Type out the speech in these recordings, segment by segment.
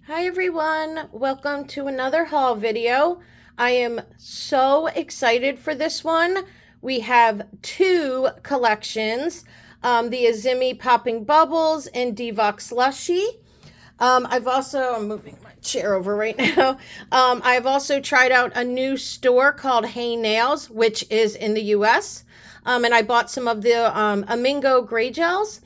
Hi everyone, welcome to another haul video. I am so excited for this one. We have two collections, the Diami Popping Bubbles and Devox Slushie. I'm moving my chair over right now. I've also tried out a new store called Hae Nails, which is in the US. And I bought some of the Amingo gray gels.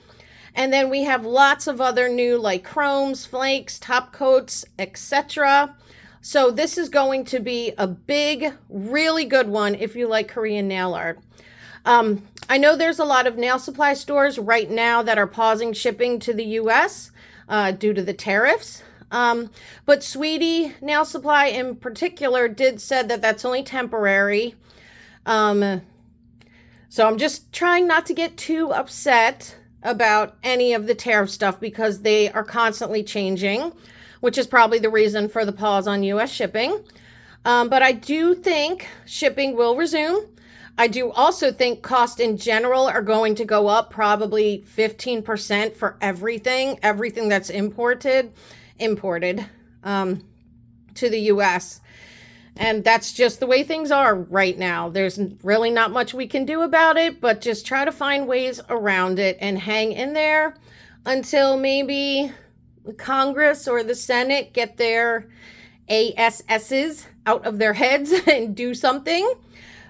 And then we have lots of other new like chromes, flakes, top coats, etc. So this is going to be a big, really good one if you like Korean nail art. I know there's a lot of nail supply stores right now that are pausing shipping to the US due to the tariffs. But Sweetie Nail Supply in particular did said that that's only temporary. So I'm just trying not to get too upset about any of the tariff stuff because they are constantly changing, which is probably the reason for the pause on US shipping. But I do think shipping will resume. I do also think costs in general are going to go up probably 15% for everything that's imported to the US. And that's just the way things are right now. There's really not much we can do about it, but just try to find ways around it and hang in there until maybe Congress or the Senate get their ASSs out of their heads and do something.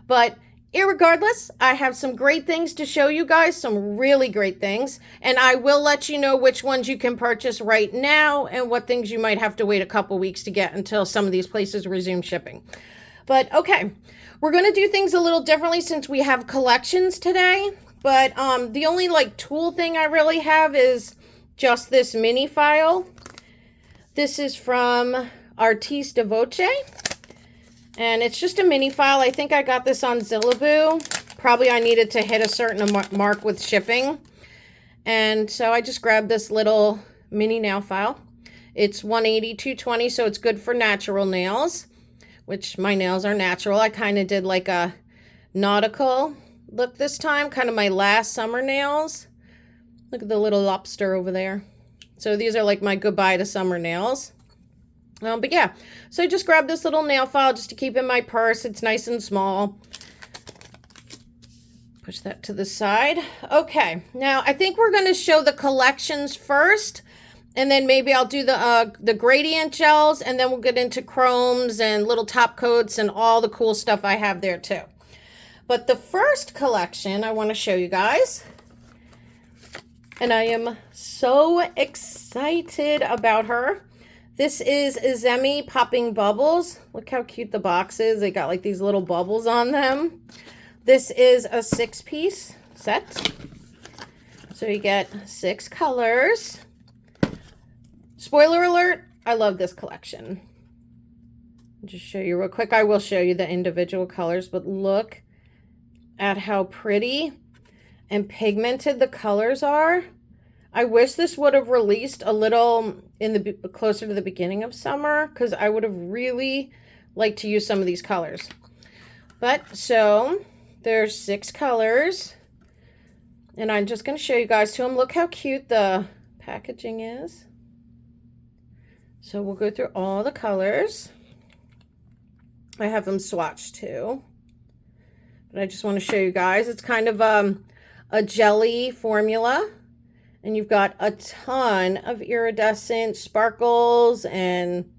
But irregardless, I have some great things to show you guys, some really great things, and I will let you know which ones you can purchase right now and what things you might have to wait a couple weeks to get until some of these places resume shipping. But okay, we're going to do things a little differently since we have collections today, but the only like tool thing I really have is just this mini file. This is from Artiste Voce. And it's just a mini file. I think I got this on Zillabeau. Probably I needed to hit a certain mark with shipping. And so I just grabbed this little mini nail file. It's 180, 220, so it's good for natural nails, which my nails are natural. I kind of did like a nautical look this time, kind of my last summer nails. Look at the little lobster over there. So these are like my goodbye to summer nails. But yeah, so I just grabbed this little nail file just to keep in my purse. It's nice and small. Push that to the side. Okay, now I think we're going to show the collections first, and then maybe I'll do the gradient gels, and then we'll get into chromes and little top coats and all the cool stuff I have there too. But the first collection I want to show you guys, and I am so excited about her. This is Diami Popping Bubbles. Look how cute the box is. They got like these little bubbles on them. This is a 6-piece set. So you get 6 colors. Spoiler alert, I love this collection. I'll just show you real quick. I will show you the individual colors, but look at how pretty and pigmented the colors are. I wish this would have released a little closer to the beginning of summer because I would have really liked to use some of these colors. But so there's 6 colors, and I'm just going to show you guys to them. Look how cute the packaging is. So we'll go through all the colors. I have them swatched too, but I just want to show you guys. It's kind of a jelly formula. And you've got a ton of iridescent sparkles and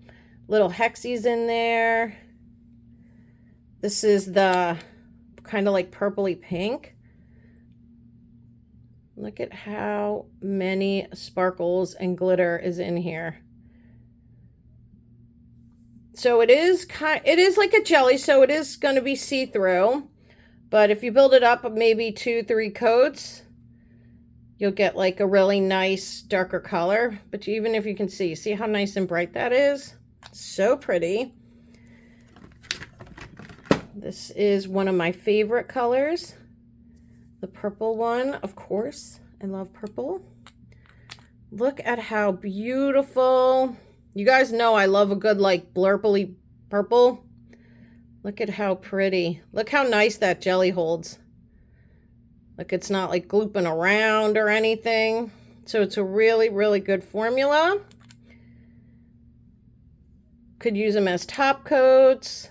little hexies in there. This is the kind of like purpley pink. Look at how many sparkles and glitter is in here. So it is like a jelly, so it is going to be see-through. But if you build it up maybe 2-3 coats, you'll get like a really nice darker color. But even if you can see how nice and bright that is? So pretty. This is one of my favorite colors. The purple one, of course. I love purple. Look at how beautiful. You guys know I love a good like blurply purple. Look at how pretty. Look how nice that jelly holds. Like it's not like glooping around or anything. So it's a really, really good formula. Could use them as top coats.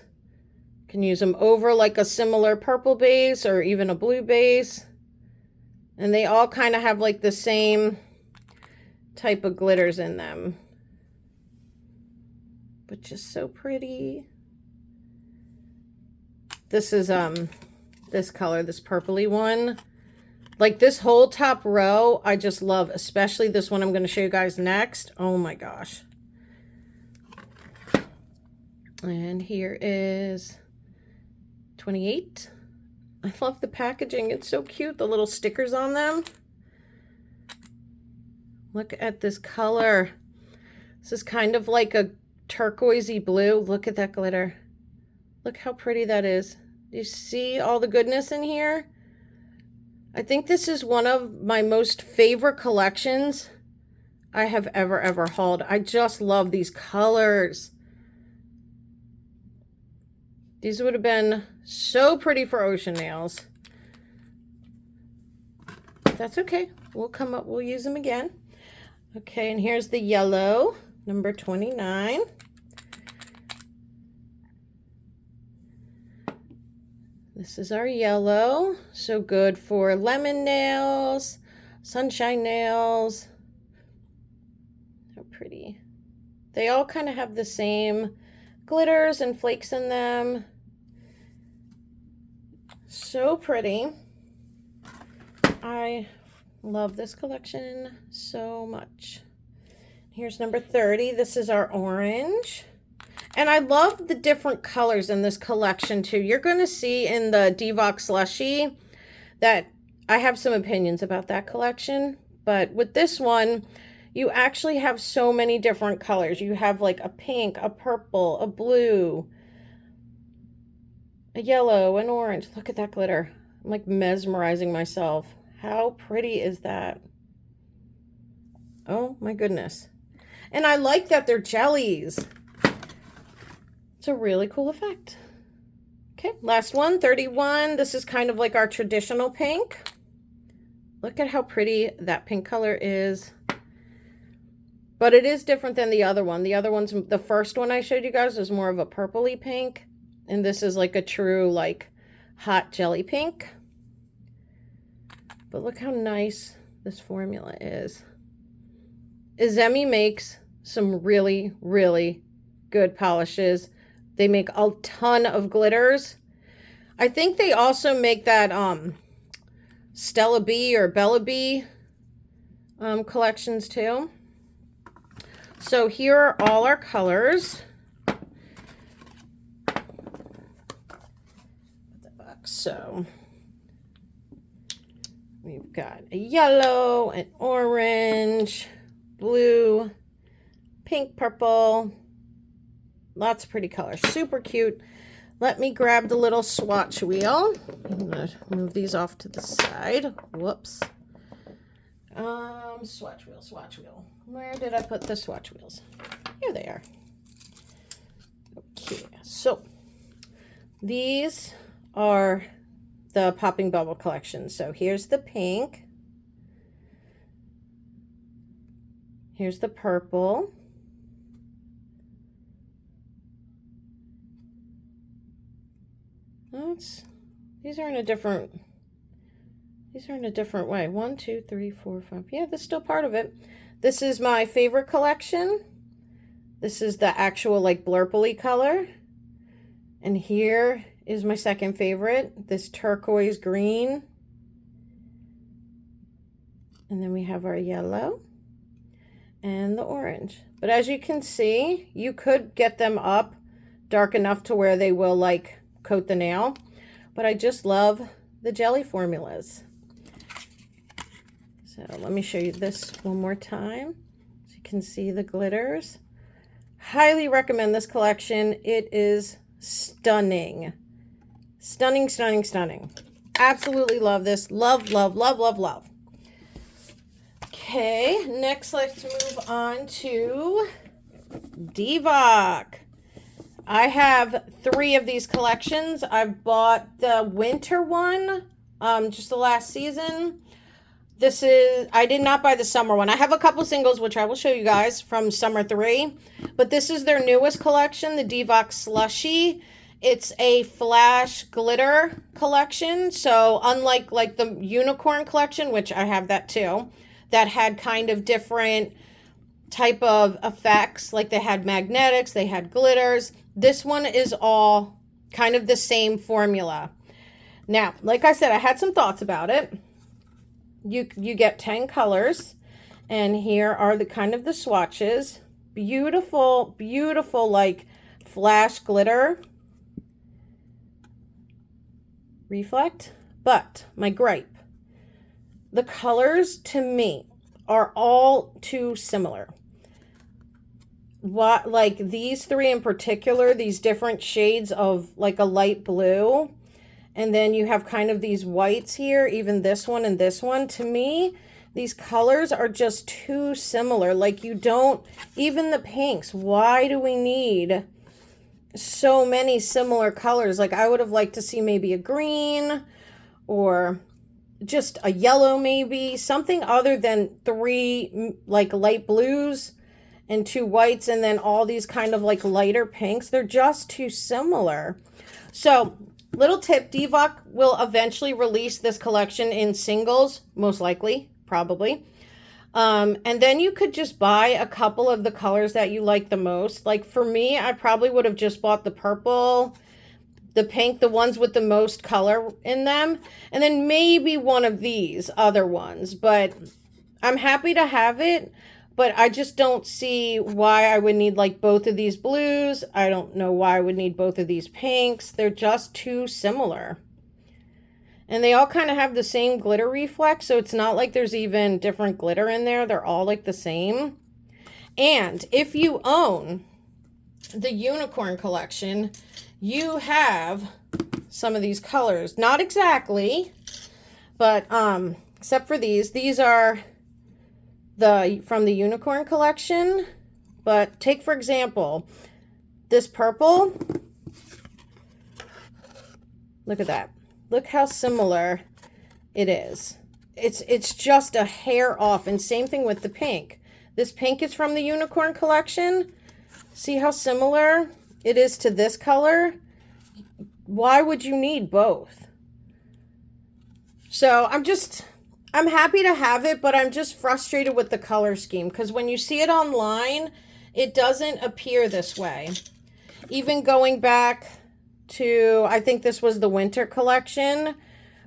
Can use them over like a similar purple base or even a blue base. And they all kind of have like the same type of glitters in them. But just so pretty. This is this color, this purpley one. Like this whole top row, I just love, especially this one I'm going to show you guys next. Oh my gosh. And here is 28. I love the packaging. It's so cute. The little stickers on them. Look at this color. This is kind of like a turquoisey blue. Look at that glitter. Look how pretty that is. Do you see all the goodness in here? I think this is one of my most favorite collections I have ever hauled. I just love these colors. These would have been so pretty for ocean nails. That's okay. We'll use them again. Okay, and here's the yellow, number 29. This is our yellow. So good for lemon nails, sunshine nails. How pretty. They all kind of have the same glitters and flakes in them. So pretty. I love this collection so much. Here's number 30. This is our orange. And I love the different colors in this collection too. You're going to see in the Devox Slushie that I have some opinions about that collection. But with this one, you actually have so many different colors. You have like a pink, a purple, a blue, a yellow, an orange. Look at that glitter. I'm like mesmerizing myself. How pretty is that? Oh my goodness. And I like that they're jellies. It's a really cool effect. Okay, last one, 31. This is kind of like our traditional pink. Look at how pretty that pink color is. But it is different than the other one. The other one's, the first one I showed you guys was more of a purpley pink. And this is like a true like hot jelly pink. But look how nice this formula is. Izemi makes some really, really good polishes. They make a ton of glitters. I think they also make that Stella B or Bella B collections too. So here are all our colors. So we've got a yellow, an orange, blue, pink, purple. Lots of pretty colors. Super cute. Let me grab the little swatch wheel. I'm going to move these off to the side. Whoops. Swatch wheel, swatch wheel. Where did I put the swatch wheels? Here they are. Okay, so these are the Popping Bubble collection. So here's the pink. Here's the purple. These are in a different way. 1, 2, 3, 4, 5. Yeah, that's still part of it. This is my favorite collection. This is the actual like blurply color. And here is my second favorite, this turquoise green. And then we have our yellow and the orange. But as you can see, you could get them up dark enough to where they will like coat the nail. But I just love the jelly formulas. So let me show you this one more time so you can see the glitters. Highly recommend this collection. It is stunning. Stunning, stunning, stunning. Absolutely love this. Love, love, love, love, love. Okay, next let's move on to Devox. I have 3 of these collections. I've bought the winter one just the last season. This is, I did not buy the summer one. I have a couple singles, which I will show you guys from summer 3. But this is their newest collection, the Devox Slushie. It's a flash glitter collection. So unlike like the unicorn collection, which I have that too, that had kind of different type of effects. Like they had magnetics, they had glitters. This one is all kind of the same formula. Now, like I said, I had some thoughts about it. You get 10 colors, and here are the kind of the swatches. Beautiful, beautiful, like flash glitter. Reflect. But my gripe, the colors to me are all too similar. What, like these 3 in particular, these different shades of like a light blue. And then you have kind of these whites here, even this one and this one. To me, these colors are just too similar. Like you don't, even the pinks, why do we need so many similar colors? Like I would have liked to see maybe a green or just a yellow maybe. Something other than 3 like light blues and 2 whites and then all these kind of like lighter pinks. They're just too similar. So little tip, Devox will eventually release this collection in singles, most likely, probably. And then you could just buy a couple of the colors that you like the most. Like for me, I probably would have just bought the purple, the pink, the ones with the most color in them, and then maybe one of these other ones. But I'm happy to have it. But I just don't see why I would need like both of these blues. I don't know why I would need both of these pinks. They're just too similar. And they all kind of have the same glitter reflex. So it's not like there's even different glitter in there. They're all like the same. And if you own the unicorn collection, you have some of these colors. Not exactly, but except for these. These are from the unicorn collection. But take for example this purple. Look at that. Look how similar it is. It's just a hair off. And same thing with the pink. This pink is from the unicorn collection. See how similar it is to this color? Why would you need both? So I'm happy to have it, but I'm just frustrated with the color scheme because when you see it online, it doesn't appear this way. Even going back to, I think this was the winter collection,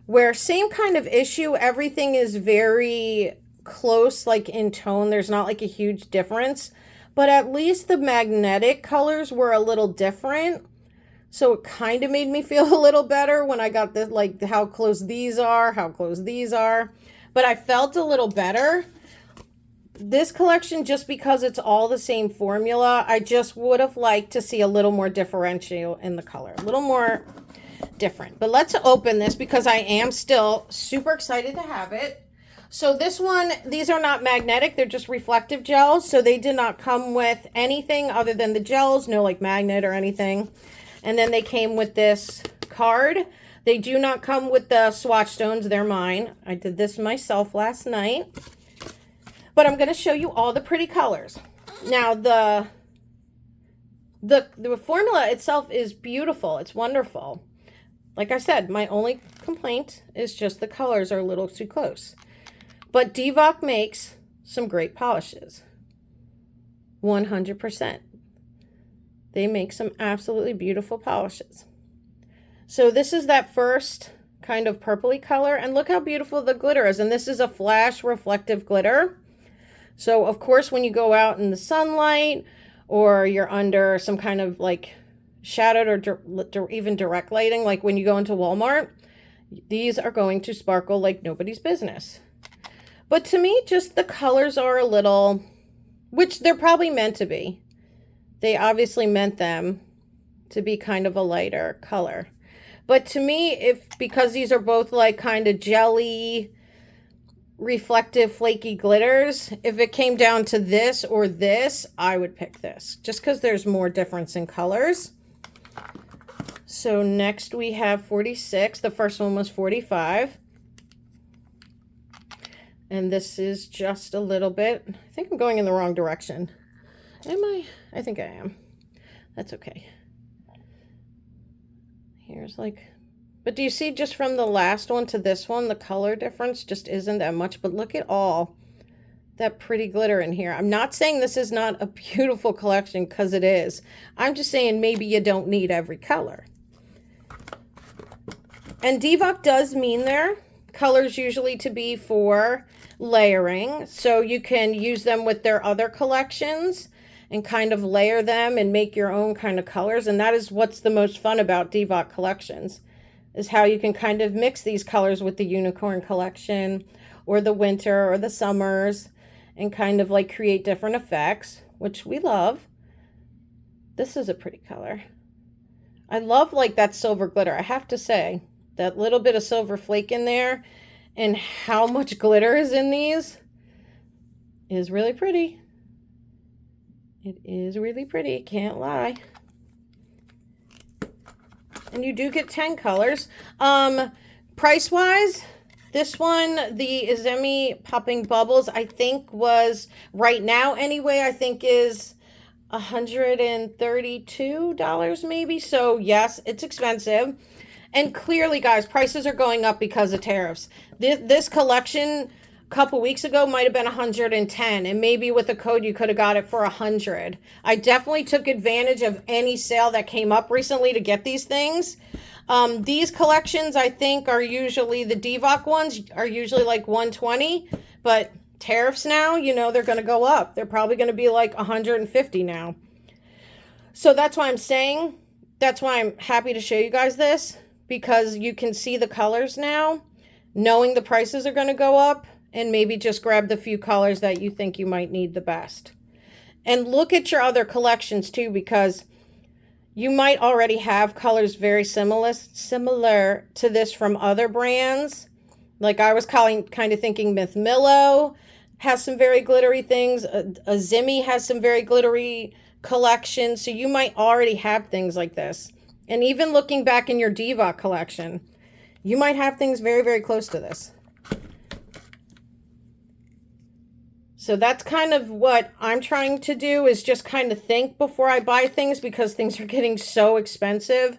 where same kind of issue, everything is very close, like in tone. There's not like a huge difference, but at least the magnetic colors were a little different. So it kind of made me feel a little better when I got this, like how close these are, how close these are. But I felt a little better. This collection, just because it's all the same formula, I just would have liked to see a little more differential in the color. A little more different. But let's open this because I am still super excited to have it. So this one, these are not magnetic. They're just reflective gels. So they did not come with anything other than the gels. No like magnet or anything. And then they came with this card. They do not come with the swatch stones. They're mine. I did this myself last night. But I'm going to show you all the pretty colors. Now, the formula itself is beautiful. It's wonderful. Like I said, my only complaint is just the colors are a little too close. But Devox makes some great polishes. 100%. They make some absolutely beautiful polishes. So this is that first kind of purpley color. And look how beautiful the glitter is. And this is a flash reflective glitter. So, of course, when you go out in the sunlight or you're under some kind of like shadowed or even direct lighting, like when you go into Walmart, these are going to sparkle like nobody's business. But to me, just the colors are a little, which they're probably meant to be. They obviously meant them to be kind of a lighter color. But to me, because these are both like kind of jelly, reflective, flaky glitters, if it came down to this or this, I would pick this. Just because there's more difference in colors. So next we have 46. The first one was 45. And this is just a little bit. I think I'm going in the wrong direction. Am I? I think I am. That's okay. Here's like, but do you see just from the last one to this one, the color difference just isn't that much, but look at all that pretty glitter in here. I'm not saying this is not a beautiful collection, because it is. I'm just saying maybe you don't need every color. And Devox does mean their colors usually to be for layering, so you can use them with their other collections and kind of layer them and make your own kind of colors. And that is what's the most fun about Devox collections, is how you can kind of mix these colors with the unicorn collection or the winter or the summers and kind of like create different effects, which we love. This is a pretty color. I love like that silver glitter. I have to say, that little bit of silver flake in there and how much glitter is in these is really pretty. It is really pretty, can't lie. And you do get 10 colors. Price wise, this one, the Diami Popping Bubbles, I think was, right now anyway, I think is $132 maybe. So yes, it's expensive. And clearly, guys, prices are going up because of tariffs. This collection a couple weeks ago might have been 110, and maybe with a code you could have got it for 100. I definitely took advantage of any sale that came up recently to get these things. These collections, I think, are usually, the Devox ones are usually like 120, but tariffs now, you know, they're going to go up. They're probably going to be like 150 now. So that's why I'm saying, that's why I'm happy to show you guys this, because you can see the colors now, knowing the prices are going to go up, and maybe just grab the few colors that you think you might need the best. And look at your other collections too, because you might already have colors very similar to this from other brands. Like I was kind of thinking Myth Millow has some very glittery things. Diami has some very glittery collections. So you might already have things like this. And even looking back in your Devox collection, you might have things very, very close to this. So that's kind of what I'm trying to do, is just kind of think before I buy things, because things are getting so expensive.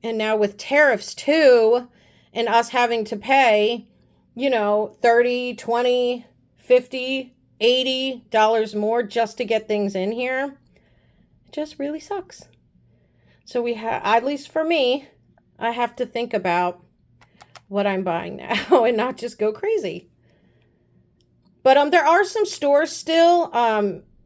And now with tariffs too, and us having to pay, you know, $30, $20, $50, $80 more just to get things in here, it just really sucks. So we have, at least for me, I have to think about what I'm buying now and not just go crazy. But there are some stores still,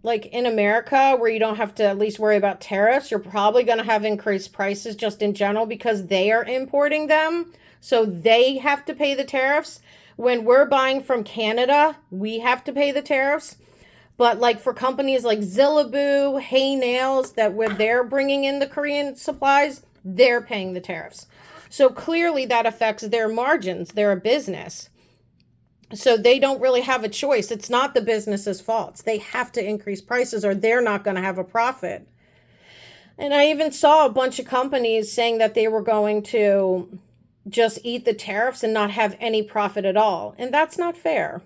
like in America, where you don't have to at least worry about tariffs. You're probably going to have increased prices just in general because they are importing them. So they have to pay the tariffs. When we're buying from Canada, we have to pay the tariffs. But like for companies like Zillabeau, Hae Nails, that where they're bringing in the Korean supplies, they're paying the tariffs. So clearly that affects their margins. They're a business. So they don't really have a choice. It's not the business's fault. They have to increase prices or they're not going to have a profit. And I even saw a bunch of companies saying that they were going to just eat the tariffs and not have any profit at all. And that's not fair.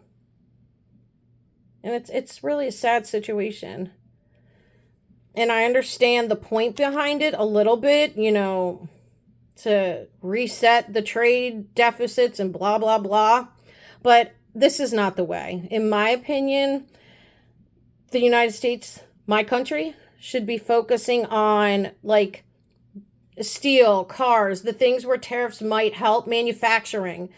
And it's really a sad situation. And I understand the point behind it a little bit, you know, to reset the trade deficits and blah, blah, blah. But this is not the way. In my opinion, the United States, my country, should be focusing on like steel, cars, the things where tariffs might help, manufacturing,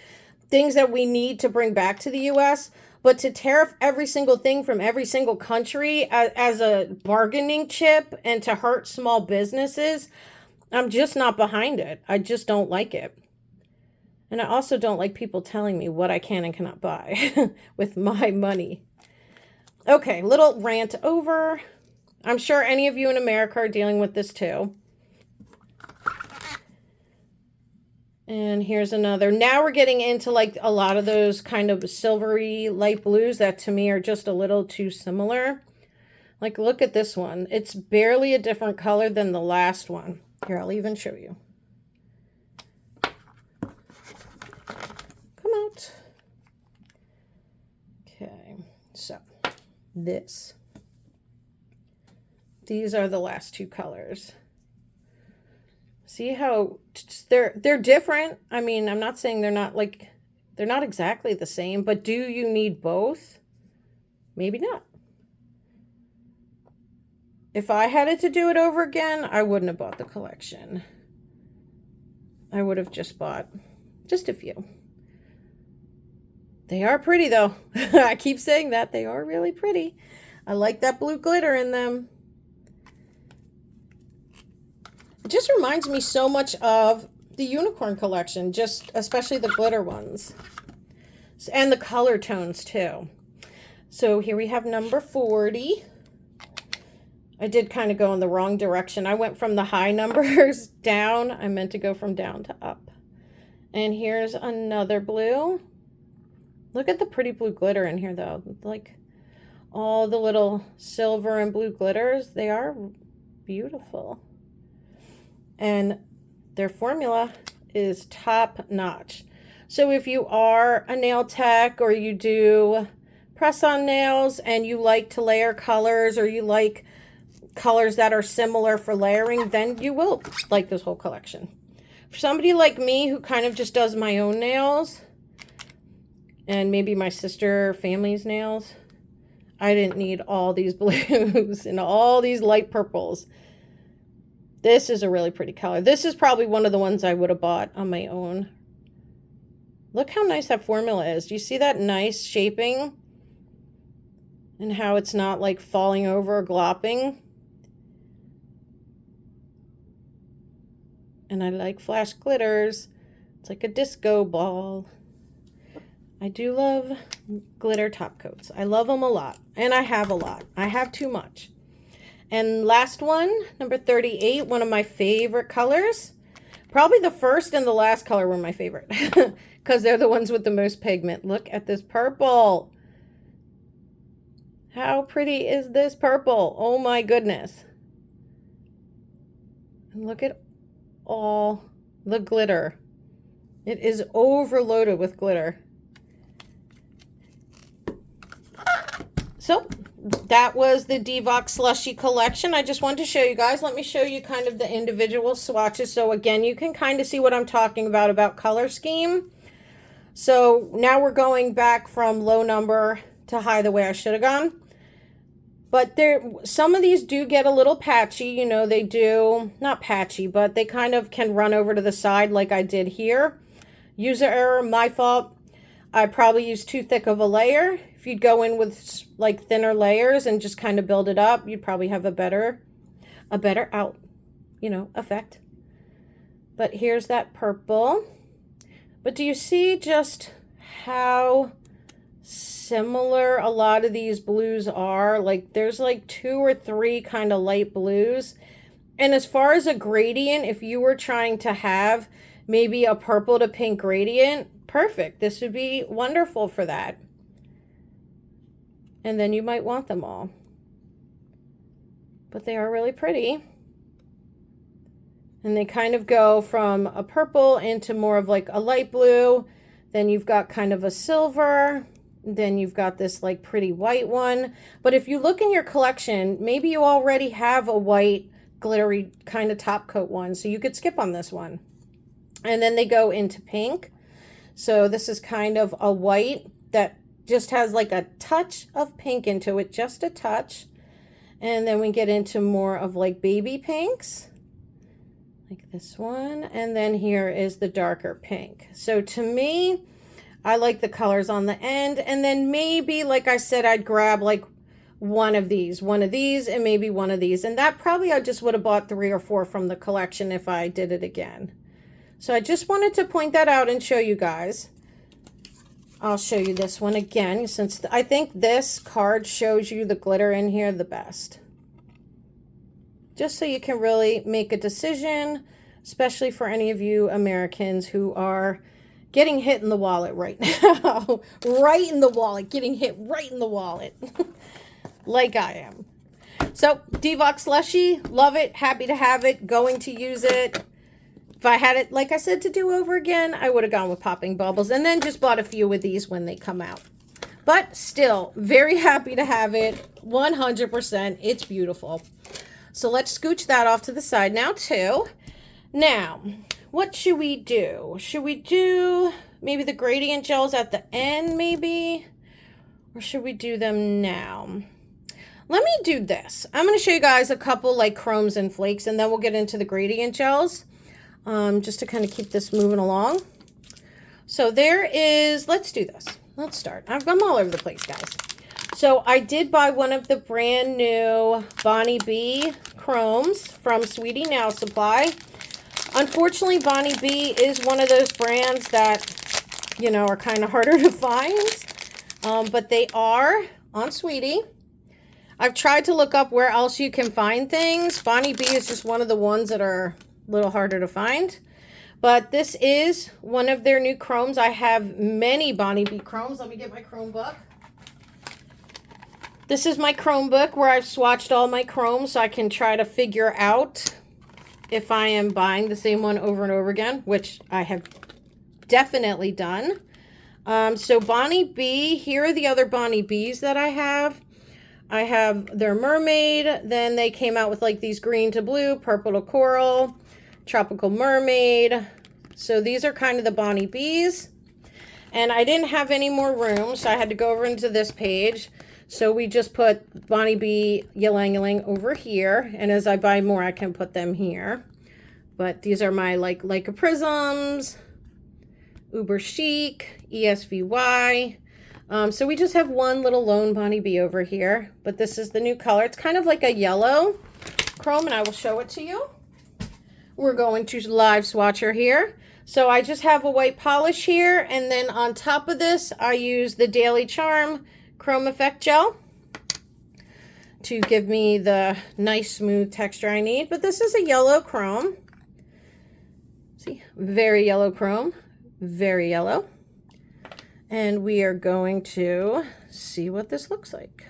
things that we need to bring back to the U.S., but to tariff every single thing from every single country as a bargaining chip and to hurt small businesses, I'm just not behind it. I just don't like it. And I also don't like people telling me what I can and cannot buy with my money. Okay, little rant over. I'm sure any of you in America are dealing with this too. And here's another. Now we're getting into like a lot of those kind of silvery light blues that to me are just a little too similar. Like look at this one. It's barely a different color than the last one. Here, I'll even show you. Come out. this. These are the last two colors. See how they're different. I mean, I'm not saying they're not exactly the same, but do you need both? Maybe not. If I had it to do it over again, I wouldn't have bought the collection. I would have just bought just a few. They are pretty though. I keep saying that. They are really pretty. I like that blue glitter in them. It just reminds me so much of the unicorn collection, just especially the glitter ones. And the color tones too. So here we have number 40. I did kind of go in the wrong direction. I went from the high numbers down. I meant to go from down to up. And here's another blue. Look at the pretty blue glitter in here though. Like all the little silver and blue glitters. They are beautiful. And their formula is top notch. So if you are a nail tech or you do press-on nails and you like to layer colors or you like colors that are similar for layering, then you will like this whole collection. For somebody like me who kind of just does my own nails and maybe my sister family's nails, I didn't need all these blues and all these light purples. This is a really pretty color. This is probably one of the ones I would have bought on my own. Look how nice that formula is. Do you see that nice shaping? And how it's not like falling over or glopping? And I like flash glitters. It's like a disco ball. I do love glitter top coats. I love them a lot. And I have a lot. I have too much. And last one, number 38, one of my favorite colors. Probably the first and the last color were my favorite. Because they're the ones with the most pigment. Look at this purple. How pretty is this purple? Oh my goodness. And look at all the glitter. It is overloaded with glitter. So that was the Devox Slushie collection. I just wanted to show you guys. Let me show you kind of the individual swatches. So again, you can kind of see what I'm talking about color scheme. So now we're going back from low number to high the way I should have gone. But some of these do get a little patchy. You know, they do, not patchy, but they kind of can run over to the side like I did here. User error, my fault. I probably used too thick of a layer. If you'd go in with like thinner layers and just kind of build it up, you'd probably have a better effect. But here's that purple. But do you see just how similar a lot of these blues are? Like there's like 2 or 3 kind of light blues. And as far as a gradient, if you were trying to have maybe a purple to pink gradient, perfect. This would be wonderful for that. And then you might want them all. But they are really pretty. And they kind of go from a purple into more of like a light blue. Then you've got kind of a silver. Then you've got this like pretty white one. But if you look in your collection, maybe you already have a white glittery kind of top coat one. So you could skip on this one. And then they go into pink. So this is kind of a white that just has like a touch of pink into it, just a touch. And then we get into more of like baby pinks, like this one. And then here is the darker pink. So to me, I like the colors on the end. And then maybe, like I said, I'd grab like one of these, and maybe one of these. And that probably I just would have bought 3 or 4 from the collection if I did it again. So I just wanted to point that out and show you guys. I'll show you this one again, since I think this card shows you the glitter in here the best. Just so you can really make a decision, especially for any of you Americans who are getting hit in the wallet right now. Right in the wallet, getting hit right in the wallet. Like I am. So, Devox Slushie, love it, happy to have it, going to use it. If I had it, like I said, to do over again, I would have gone with popping bubbles and then just bought a few of these when they come out. But still, very happy to have it. 100%. It's beautiful. So let's scooch that off to the side now too. Now, what should we do? Should we do maybe the gradient gels at the end maybe? Or should we do them now? Let me do this. I'm going to show you guys a couple like chromes and flakes, and then we'll get into the gradient gels, just to kind of keep this moving along. So there is, let's do this. Let's start. I'm all over the place, guys. So I did buy one of the brand new Bonnie B chromes from Sweetie Nail Supply. Unfortunately, Bonnie B is one of those brands that, you know, are kind of harder to find, but they are on Sweetie. I've tried to look up where else you can find things. Bonnie B is just one of the ones that are a little harder to find. But this is one of their new chromes. I have many Bonnie B chromes. Let me get my chrome book. This is my chrome book where I've swatched all my chromes so I can try to figure out if I am buying the same one over and over again, which I have definitely done. So Bonnie B, here are the other Bonnie Bs that I have. I have their mermaid, then they came out with like these green to blue, purple to coral, tropical mermaid. So these are kind of the Bonnie Bs. And I didn't have any more room, so I had to go over into this page. So we just put Bonnie B Ylang Ylang over here. And as I buy more, I can put them here. But these are my like Leica Prisms, Uber Chic, ESVY. So we just have one little lone Bonnie B over here, but this is the new color. It's kind of like a yellow chrome, and I will show it to you. We're going to live swatch her here. So I just have a white polish here, and then on top of this, I use the Daily Charm Chrome Effect Gel to give me the nice smooth texture I need. But this is a yellow chrome. See, very yellow chrome, very yellow. And we are going to see what this looks like.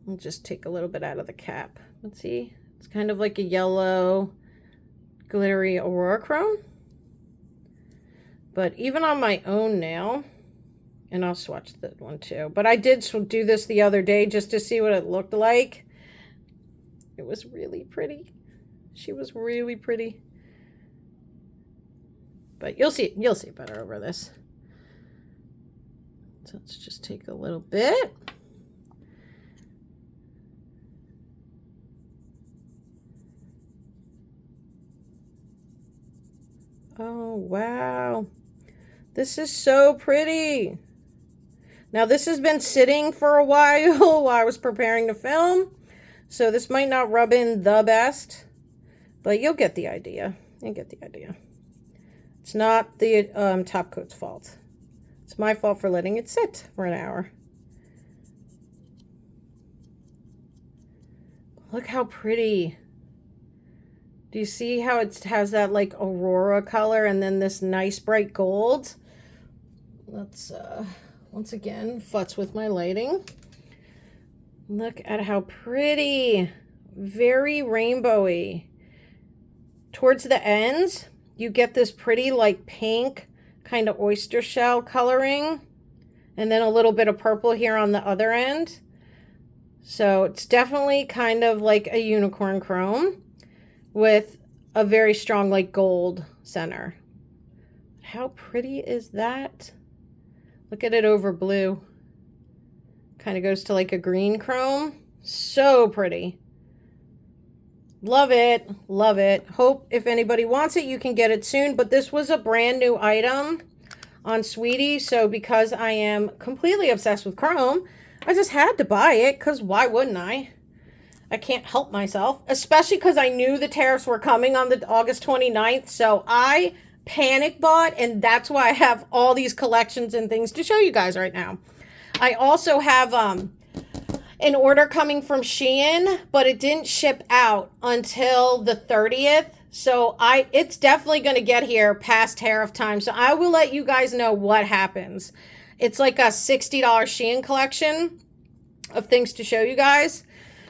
I'll just take a little bit out of the cap. Let's see. It's kind of like a yellow glittery Aurora chrome. But even on my own nail, and I'll swatch that one too. But I did do this the other day just to see what it looked like. It was really pretty. She was really pretty. But you'll see better over this. So let's just take a little bit. Oh, wow. This is so pretty. Now this has been sitting for a while while I was preparing to film. So this might not rub in the best, but you'll get the idea. You'll get the idea. It's not the top coat's fault. It's my fault for letting it sit for an hour. Look how pretty. Do you see how it has that like Aurora color and then this nice bright gold? Let's once again futz with my lighting. Look at how pretty. Very rainbowy. Towards the ends, you get this pretty like pink kind of oyster shell coloring, and then a little bit of purple here on the other end. So it's definitely kind of like a unicorn chrome with a very strong like gold center. How pretty is that? Look at it over blue. Kind of goes to like a green chrome. So pretty. Love it. Love it. Hope if anybody wants it, you can get it soon. But this was a brand new item on Sweetie. So because I am completely obsessed with chrome, I just had to buy it because why wouldn't I? I can't help myself, especially because I knew the tariffs were coming on the August 29th. So I panic bought, and that's why I have all these collections and things to show you guys right now. I also have an order coming from Shein, but it didn't ship out until the 30th. So it's definitely going to get here past tariff time. So I will let you guys know what happens. It's like a $60 Shein collection of things to show you guys.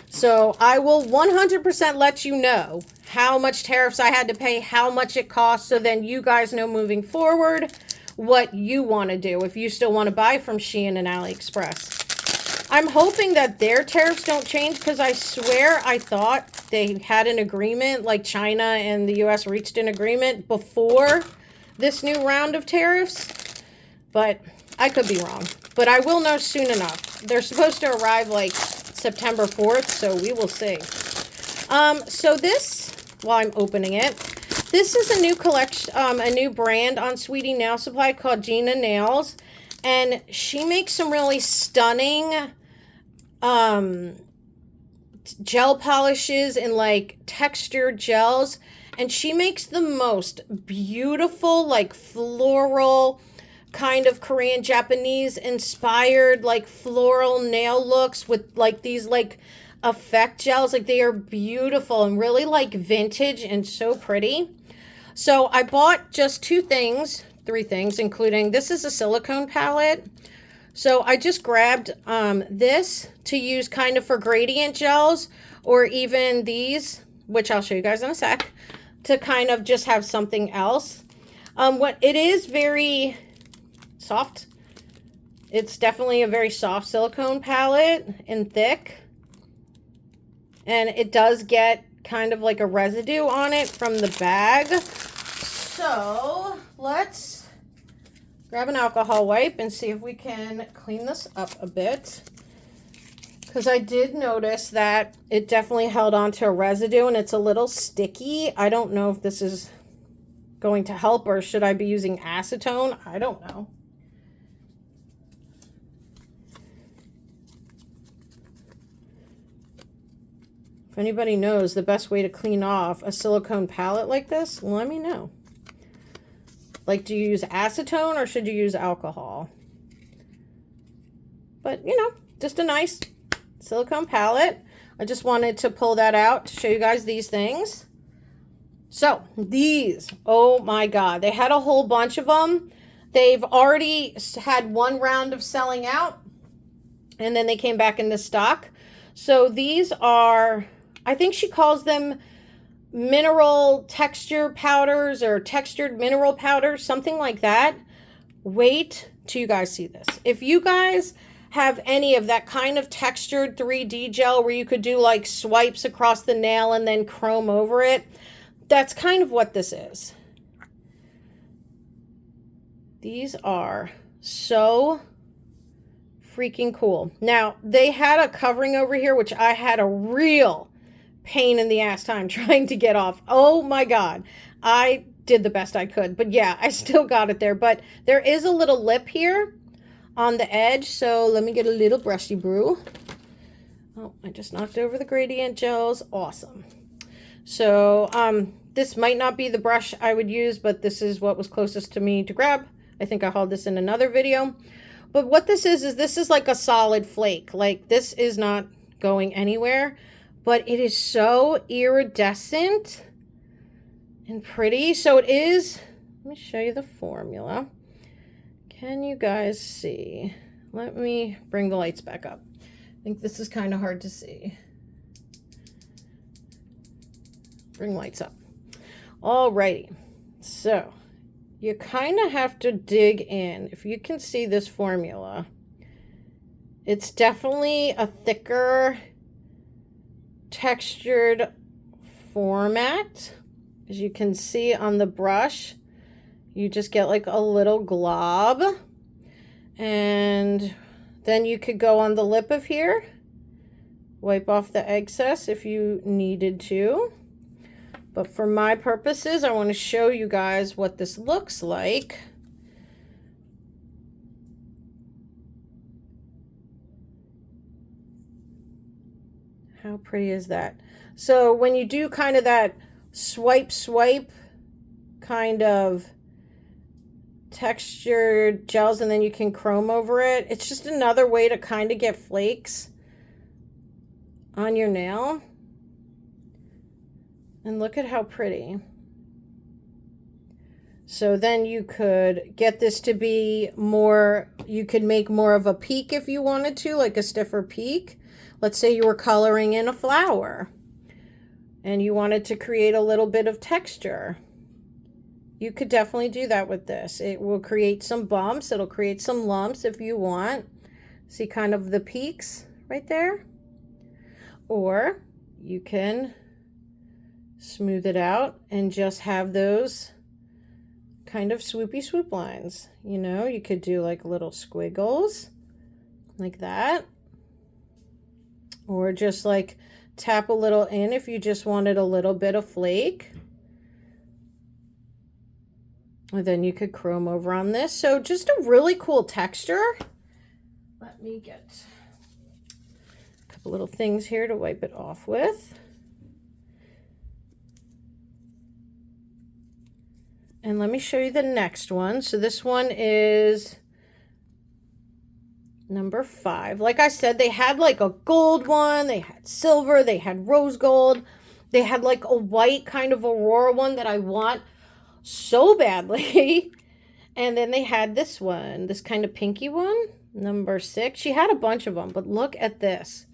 So I will 100% let you know how much tariffs I had to pay, how much it costs, so then you guys know moving forward what you want to do if you still want to buy from Shein and AliExpress. I'm hoping that their tariffs don't change, because I swear I thought they had an agreement, like China and the US reached an agreement before this new round of tariffs, but I could be wrong. But I will know soon enough. They're supposed to arrive like September 4th, so we will see. So this, while I'm opening it, this is a new collection, a new brand on Sweetie Nail Supply called Hae Nails, and she makes some really stunning gel polishes and like textured gels, and she makes the most beautiful, like floral kind of Korean Japanese inspired like floral nail looks with like these like effect gels. Like they are beautiful and really like vintage and so pretty. So I bought just three things, including this is a silicone palette. So I just grabbed this to use kind of for gradient gels, or even these, which I'll show you guys in a sec, to kind of just have something else. What it is very soft. It's definitely a very soft silicone palette and thick. And it does get kind of like a residue on it from the bag. So let's grab an alcohol wipe and see if we can clean this up a bit. Because I did notice that it definitely held on to a residue and it's a little sticky. I don't know if this is going to help, or should I be using acetone? I don't know. If anybody knows the best way to clean off a silicone palette like this, let me know. Like, do you use acetone or should you use alcohol? But, you know, just a nice silicone palette. I just wanted to pull that out to show you guys these things. So, these, oh my God, they had a whole bunch of them. They've already had one round of selling out, and then they came back into stock. So, these are, I think she calls them mineral texture powders or textured mineral powders, something like that. Wait till you guys see this. If you guys have any of that kind of textured 3D gel where you could do like swipes across the nail and then chrome over it, that's kind of what this is. These are so freaking cool. Now, they had a covering over here, which I had a real pain in the ass time trying to get off. Oh my God. I did the best I could, but yeah, I still got it there. But there is a little lip here on the edge. So let me get a little brushy brew. Oh, I just knocked over the gradient gels. Awesome. So this might not be the brush I would use, but this is what was closest to me to grab. I think I hauled this in another video. But what this is this is like a solid flake. Like, this is not going anywhere. But it is so iridescent and pretty. So it is, let me show you the formula. Can you guys see? Let me bring the lights back up. I think this is kind of hard to see. Bring lights up. Alrighty. So you kind of have to dig in. If you can see this formula, it's definitely a thicker textured format. As you can see on the brush, you just get like a little glob, and then you could go on the lip of here, wipe off the excess if you needed to. But for my purposes, I want to show you guys what this looks like. How pretty is that? So when you do kind of that swipe kind of textured gels, and then you can chrome over it, it's just another way to kind of get flakes on your nail. And look at how pretty. So then you could get this to be more, you could make more of a peak if you wanted to, like a stiffer peak. Let's say you were coloring in a flower and you wanted to create a little bit of texture. you could definitely do that with this. It will create some bumps. It'll create some lumps if you want. See kind of the peaks right there? Or you can smooth it out and just have those kind of swoopy swoop lines. You know, you could do like little squiggles like that. Or just like tap a little in if you just wanted a little bit of flake. And then you could chrome over on this. So just a really cool texture. Let me get a couple little things here to wipe it off with. And let me show you the next one. So this one is number 5. Like I said, they had like a gold one, they had silver, they had rose gold, they had like a white kind of aurora one that I want so badly. And then they had this one, this kind of pinky one, number 6. She had a bunch of them, but look at this.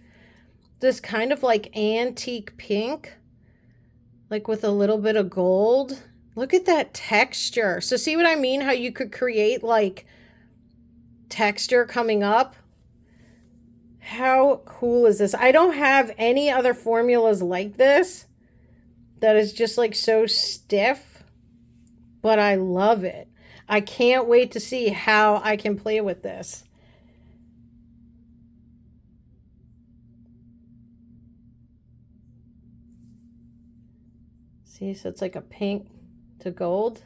This kind of like antique pink, like with a little bit of gold. Look at that texture. So see what I mean? How you could create like texture coming up. How cool is this? I don't have any other formulas like this that is just like so stiff, but I love it. I can't wait to see how I can play with this. See, so it's like a pink to gold.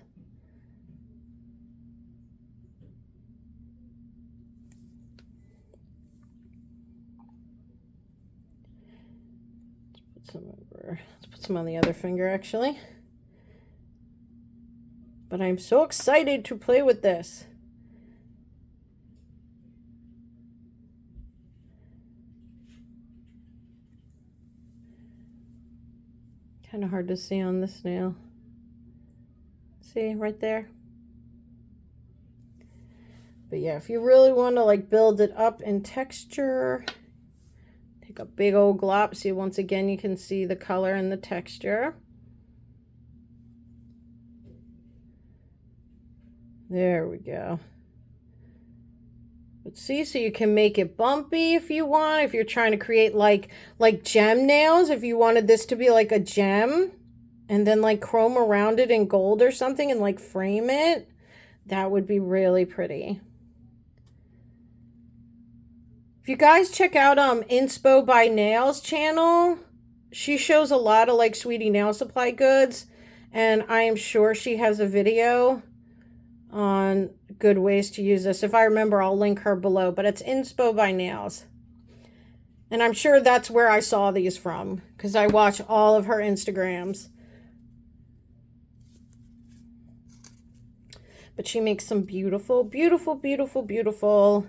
Let's put some on the other finger actually. But I'm so excited to play with this. Kind of hard to see on this nail. See right there? But yeah, if you really want to like build it up in texture, take a big old glop. See, once again, you can see the color and the texture. There we go. But see, so you can make it bumpy if you want. If you're trying to create like gem nails, if you wanted this to be like a gem and then like chrome around it in gold or something and like frame it, that would be really pretty. If you guys check out Inspo by Nails channel, she shows a lot of like Sweetie Nail Supply goods, and I am sure she has a video on good ways to use this. If I remember, I'll link her below, but it's Inspo by Nails. And I'm sure that's where I saw these from, because I watch all of her Instagrams. But she makes some beautiful, beautiful, beautiful, beautiful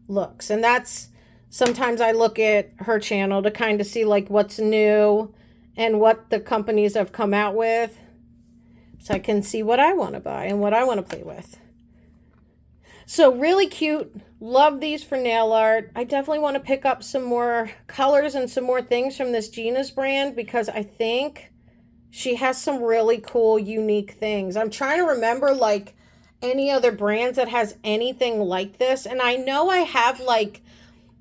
looks. And that's, sometimes I look at her channel to kind of see like what's new and what the companies have come out with, so I can see what I want to buy and what I want to play with. So really cute. Love these for nail art. I definitely want to pick up some more colors and some more things from this Gina's brand, because I think she has some really cool, unique things. I'm trying to remember like any other brands that has anything like this. And I know I have like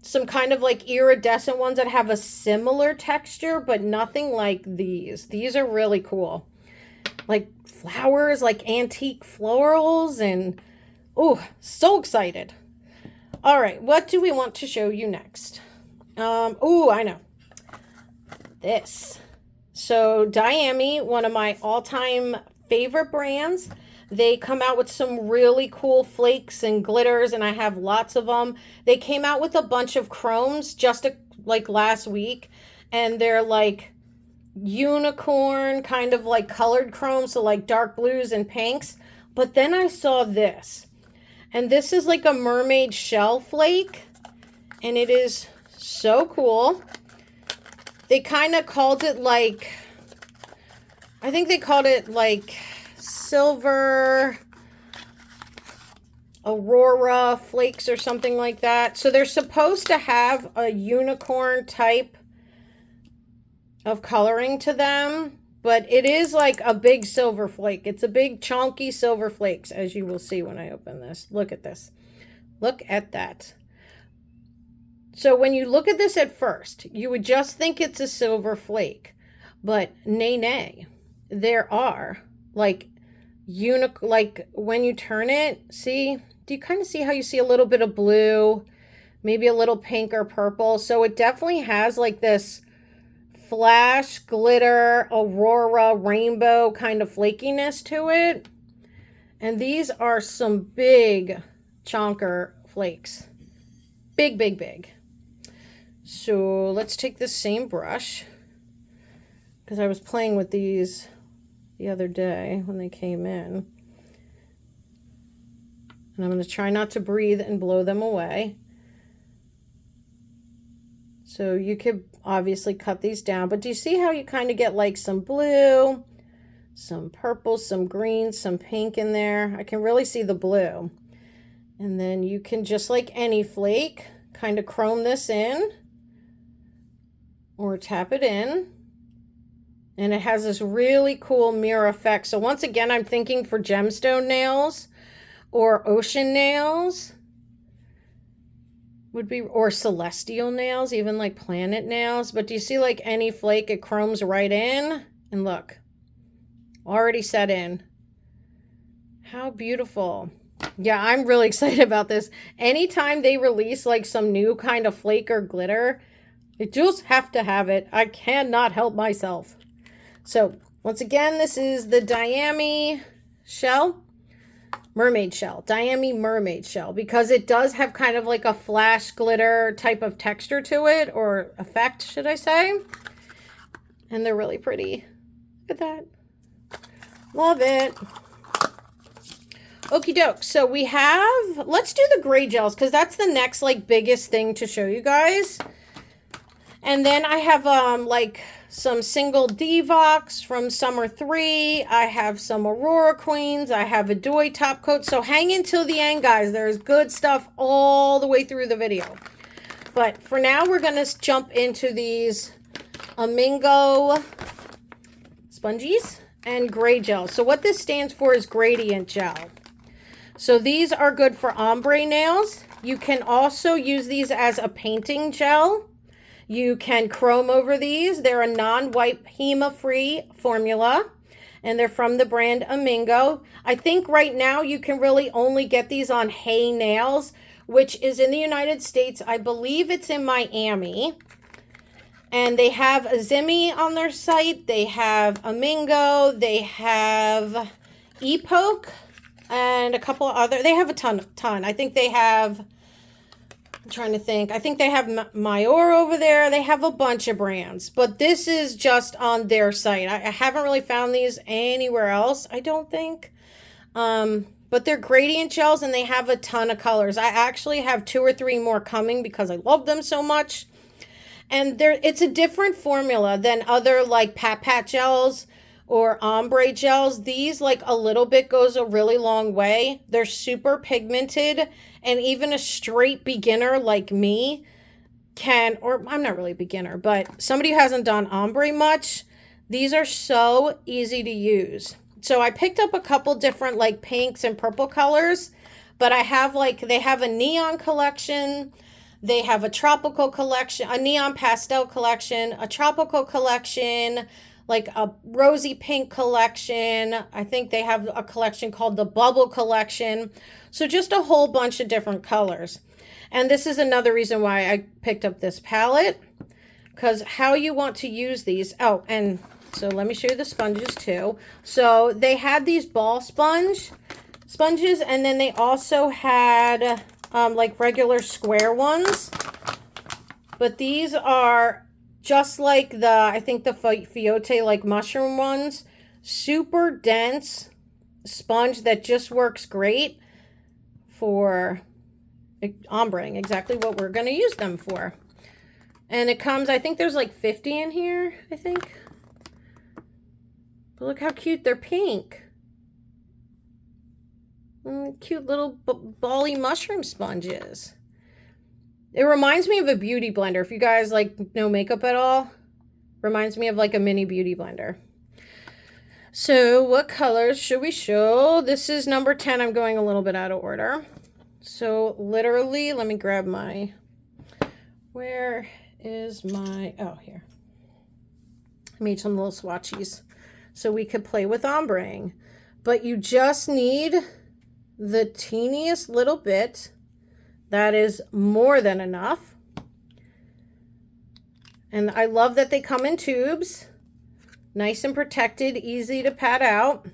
some kind of like iridescent ones that have a similar texture, but nothing like these. These are really cool. Like flowers, like antique florals, and oh, so excited. All right, what do we want to show you next? Oh, I know. This. So Diami, one of my all-time favorite brands. They come out with some really cool flakes and glitters, and I have lots of them. They came out with a bunch of chromes just like last week, and they're like unicorn kind of like colored chrome, so like dark blues and pinks. But then I saw this, and this is like a mermaid shell flake, and it is so cool. They kind of called it like, I think they called it like silver aurora flakes or something like that. So they're supposed to have a unicorn type of coloring to them, but it is like a big silver flake. It's a big chunky silver flakes, as you will see when I open this. Look at this. Look at that. So when you look at this at first, you would just think it's a silver flake, but nay. There are like like when you turn it, see, do you kind of see how you see a little bit of blue, maybe a little pink or purple? So it definitely has like this flash, glitter, aurora, rainbow kind of flakiness to it. And these are some big chonker flakes. Big. So let's take this same brush, because I was playing with these the other day when they came in. And I'm going to try not to breathe and blow them away. So you could obviously cut these down, but do you see how you kind of get like some blue, some purple, some green, some pink in there? I can really see the blue. And then you can, just like any flake, kind of chrome this in or tap it in. And it has this really cool mirror effect. So once again, I'm thinking for gemstone nails or ocean nails would be, or celestial nails, even like planet nails. But do you see like any flake, it chromes right in? And look, already set in. How beautiful. Yeah, I'm really excited about this. Anytime they release like some new kind of flake or glitter, I just have to have it. I cannot help myself. So once again, this is the Diami shell, mermaid shell, Diami mermaid shell, because it does have kind of like a flash glitter type of texture to it, or effect, should I say. And they're really pretty. Look at that. Love it. Okie doke. So we have, let's do the gray gels, because that's the next like biggest thing to show you guys. And then I have like some single Devox from Summer 3. I have some Aurora Queens. I have a Doi top coat. So hang until the end, guys. There's good stuff all the way through the video. But for now, we're going to jump into these Amingo spongies and gray gel. So what this stands for is gradient gel. So these are good for ombre nails. You can also use these as a painting gel. You can chrome over these. They're a non-white HEMA-free formula, and they're from the brand Amingo. I think right now you can really only get these on Hae Nails, which is in the United States. I believe it's in Miami. And they have a Zimi on their site. They have Amingo. They have Epoch and a couple of other. They have a ton. I think they have, I'm trying to think. I think they have Mayor over there. They have a bunch of brands, but this is just on their site. I haven't really found these anywhere else, I don't think. But they're gradient gels and they have a ton of colors. I actually have 2 or 3 more coming because I love them so much. And it's a different formula than other like pat gels or ombre gels. These like a little bit goes a really long way. They're super pigmented, and even a straight beginner like me can, or I'm not really a beginner, but somebody who hasn't done ombre much, these are so easy to use. So I picked up a couple different like pinks and purple colors, but I have like, they have a neon collection. They have a tropical collection, a neon pastel collection, a tropical collection, like a rosy pink collection. I think they have a collection called the Bubble Collection. So just a whole bunch of different colors. And this is another reason why I picked up this palette, because how you want to use these. Oh, and so let me show you the sponges too. So they had these ball sponges, and then they also had like regular square ones. But these are just like the, I think the Fiote like mushroom ones, super dense sponge that just works great for ombreing, exactly what we're going to use them for. And it comes, I think there's like 50 in here, I think. But look how cute, they're pink. Cute little bally mushroom sponges. It reminds me of a beauty blender. If you guys like know makeup at all, reminds me of like a mini beauty blender. So what colors should we show? This is number 10. I'm going a little bit out of order. So literally, let me grab my, where is my, oh, here. I made some little swatches so we could play with ombreing. But you just need the teeniest little bit. That is more than enough. And I love that they come in tubes. Nice and protected, easy to pat out.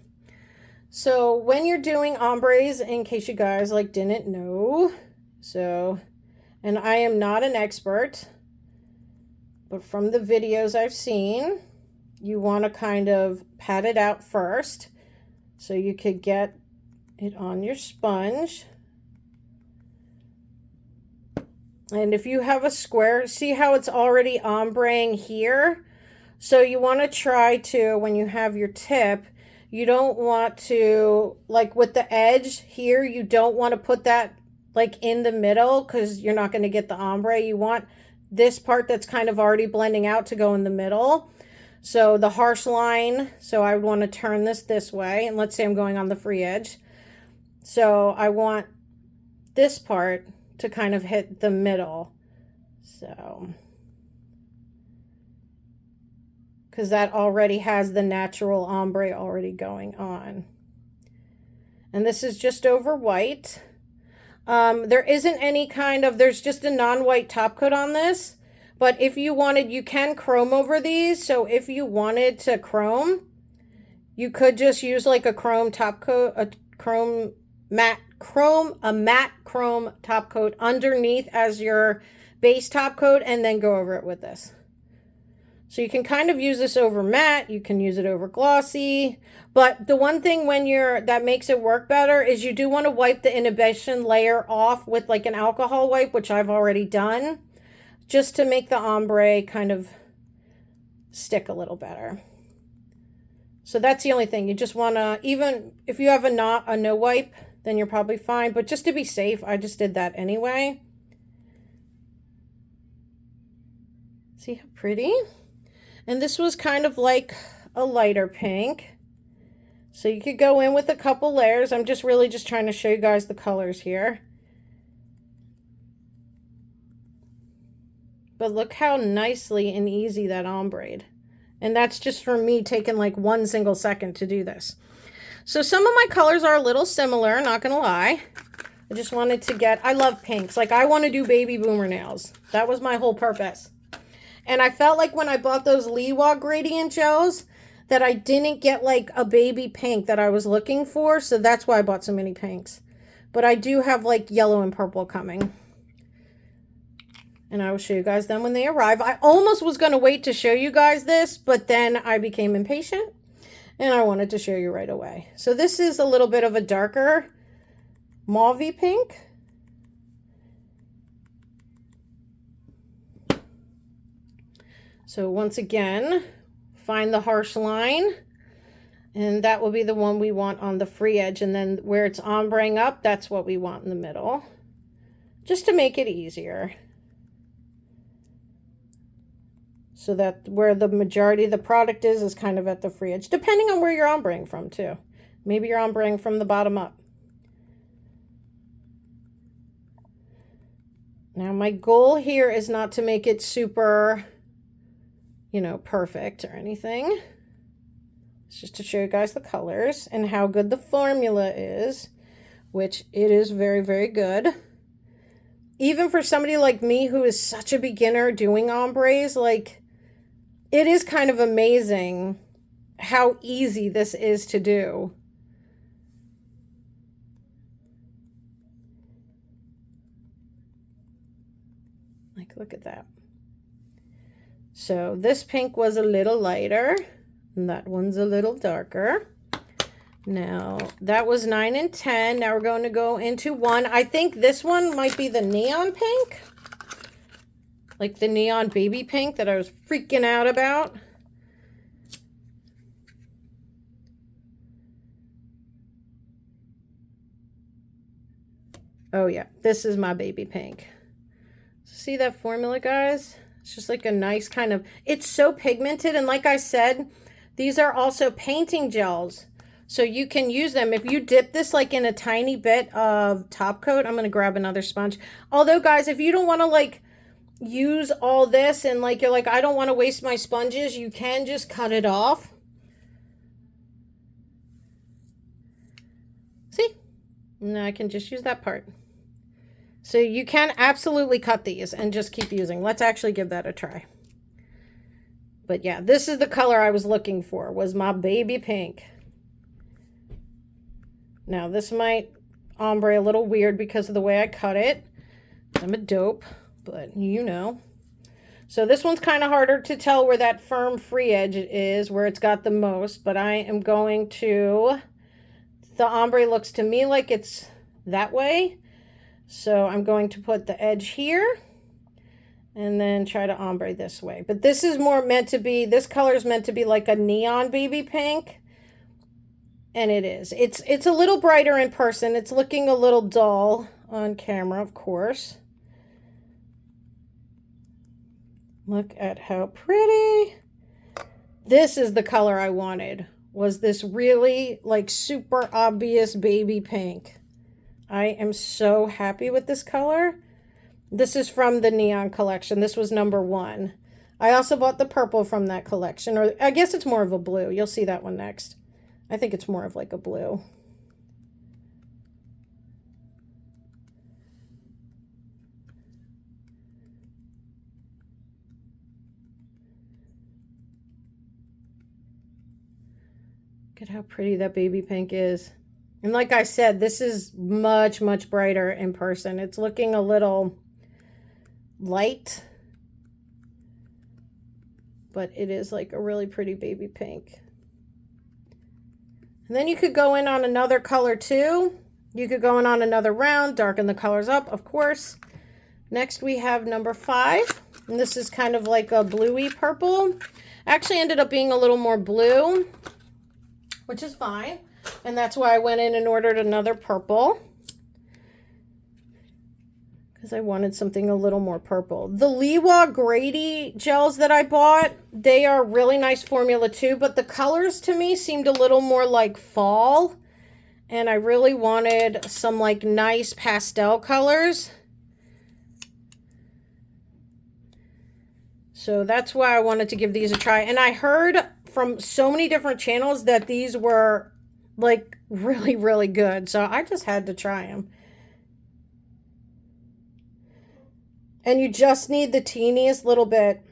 So when you're doing ombres, in case you guys like didn't know, so, and I am not an expert, but from the videos I've seen, you want to kind of pat it out first so you could get it on your sponge. And if you have a square, see how it's already ombreing here? So you want to try to, when you have your tip, you don't want to, like with the edge here, you don't want to put that like in the middle because you're not going to get the ombre. You want this part that's kind of already blending out to go in the middle. So the harsh line, so I would want to turn this way. And let's say I'm going on the free edge. So I want this part to kind of hit the middle. So, because that already has the natural ombre already going on. And this is just over white. There isn't any kind of, there's just a non-white top coat on this. But if you wanted, you can chrome over these. So if you wanted to chrome, you could just use like a chrome top coat, a matte chrome top coat underneath as your base top coat, and then go over it with this. So you can kind of use this over matte, you can use it over glossy, but the one thing when that makes it work better is you do want to wipe the inhibition layer off with like an alcohol wipe, which I've already done, just to make the ombre kind of stick a little better. So that's the only thing. You just want to, even if you have a no wipe, then you're probably fine. But just to be safe, I just did that anyway. See how pretty? And this was kind of like a lighter pink. So you could go in with a couple layers. I'm just really just trying to show you guys the colors here. But look how nicely and easy that ombre'd. And that's just for me taking like 1 single second to do this. So some of my colors are a little similar, not gonna lie. I just wanted to get, I love pinks. Like I want to do baby boomer nails. That was my whole purpose. And I felt like when I bought those Liwa gradient gels that I didn't get like a baby pink that I was looking for. So that's why I bought so many pinks. But I do have like yellow and purple coming. And I will show you guys them when they arrive. I almost was going to wait to show you guys this, but then I became impatient and I wanted to show you right away. So this is a little bit of a darker mauve-y pink. So once again, find the harsh line, and that will be the one we want on the free edge. And then where it's ombreing up, that's what we want in the middle, just to make it easier. So that where the majority of the product is kind of at the free edge, depending on where you're ombreing from too. Maybe you're ombreing from the bottom up. Now my goal here is not to make it super, you know, perfect or anything. It's just to show you guys the colors and how good the formula is, which it is very, very good. Even for somebody like me who is such a beginner doing ombres, like it is kind of amazing how easy this is to do. Like, look at that. So this pink was a little lighter, and that one's a little darker. Now, that was 9 and 10. Now we're going to go into 1. I think this one might be the neon pink. Like the neon baby pink that I was freaking out about. Oh yeah, this is my baby pink. See that formula, guys? It's just like a nice kind of, it's so pigmented. And like I said, These are also painting gels. So you can use them. If you dip this like in a tiny bit of top coat, I'm going to grab another sponge. Although guys, if you don't want to like use all this and like you're like, I don't want to waste my sponges, you can just cut it off. See? No, I can just use that part. So you can absolutely cut these and just keep using. Let's actually give that a try. But yeah, this is the color I was looking for, was my baby pink. Now this might ombre a little weird because of the way I cut it. I'm a dope, but you know. So this one's kind of harder to tell where that firm free edge is, where it's got the most, but I am going to, the ombre looks to me like it's that way. So I'm going to put the edge here and then try to ombre this way. But this is more meant to be, this color is meant to be like a neon baby pink. And it is. It's a little brighter in person. It's looking a little dull on camera, of course. Look at how pretty. This is the color I wanted. Was this really like super obvious baby pink. I am so happy with this color. This is from the neon collection. This was #1. I also bought the purple from that collection, or I guess it's more of a blue. You'll see that one next. I think it's more of like a blue. Look at how pretty that baby pink is. And like I said, this is much, much brighter in person. It's looking a little light, but it is like a really pretty baby pink. And then you could go in on another color too. You could go in on another round, darken the colors up, of course. Next we have #5, and this is kind of like a bluey purple. Actually ended up being a little more blue, which is fine. And that's why I went in and ordered another purple, because I wanted something a little more purple. The Liwa Grady gels that I bought, they are really nice formula too, but the colors to me seemed a little more like fall, and I really wanted some like nice pastel colors. So that's why I wanted to give these a try. And I heard from so many different channels that these were like really, really good. So I just had to try them. And you just need the teeniest little bit.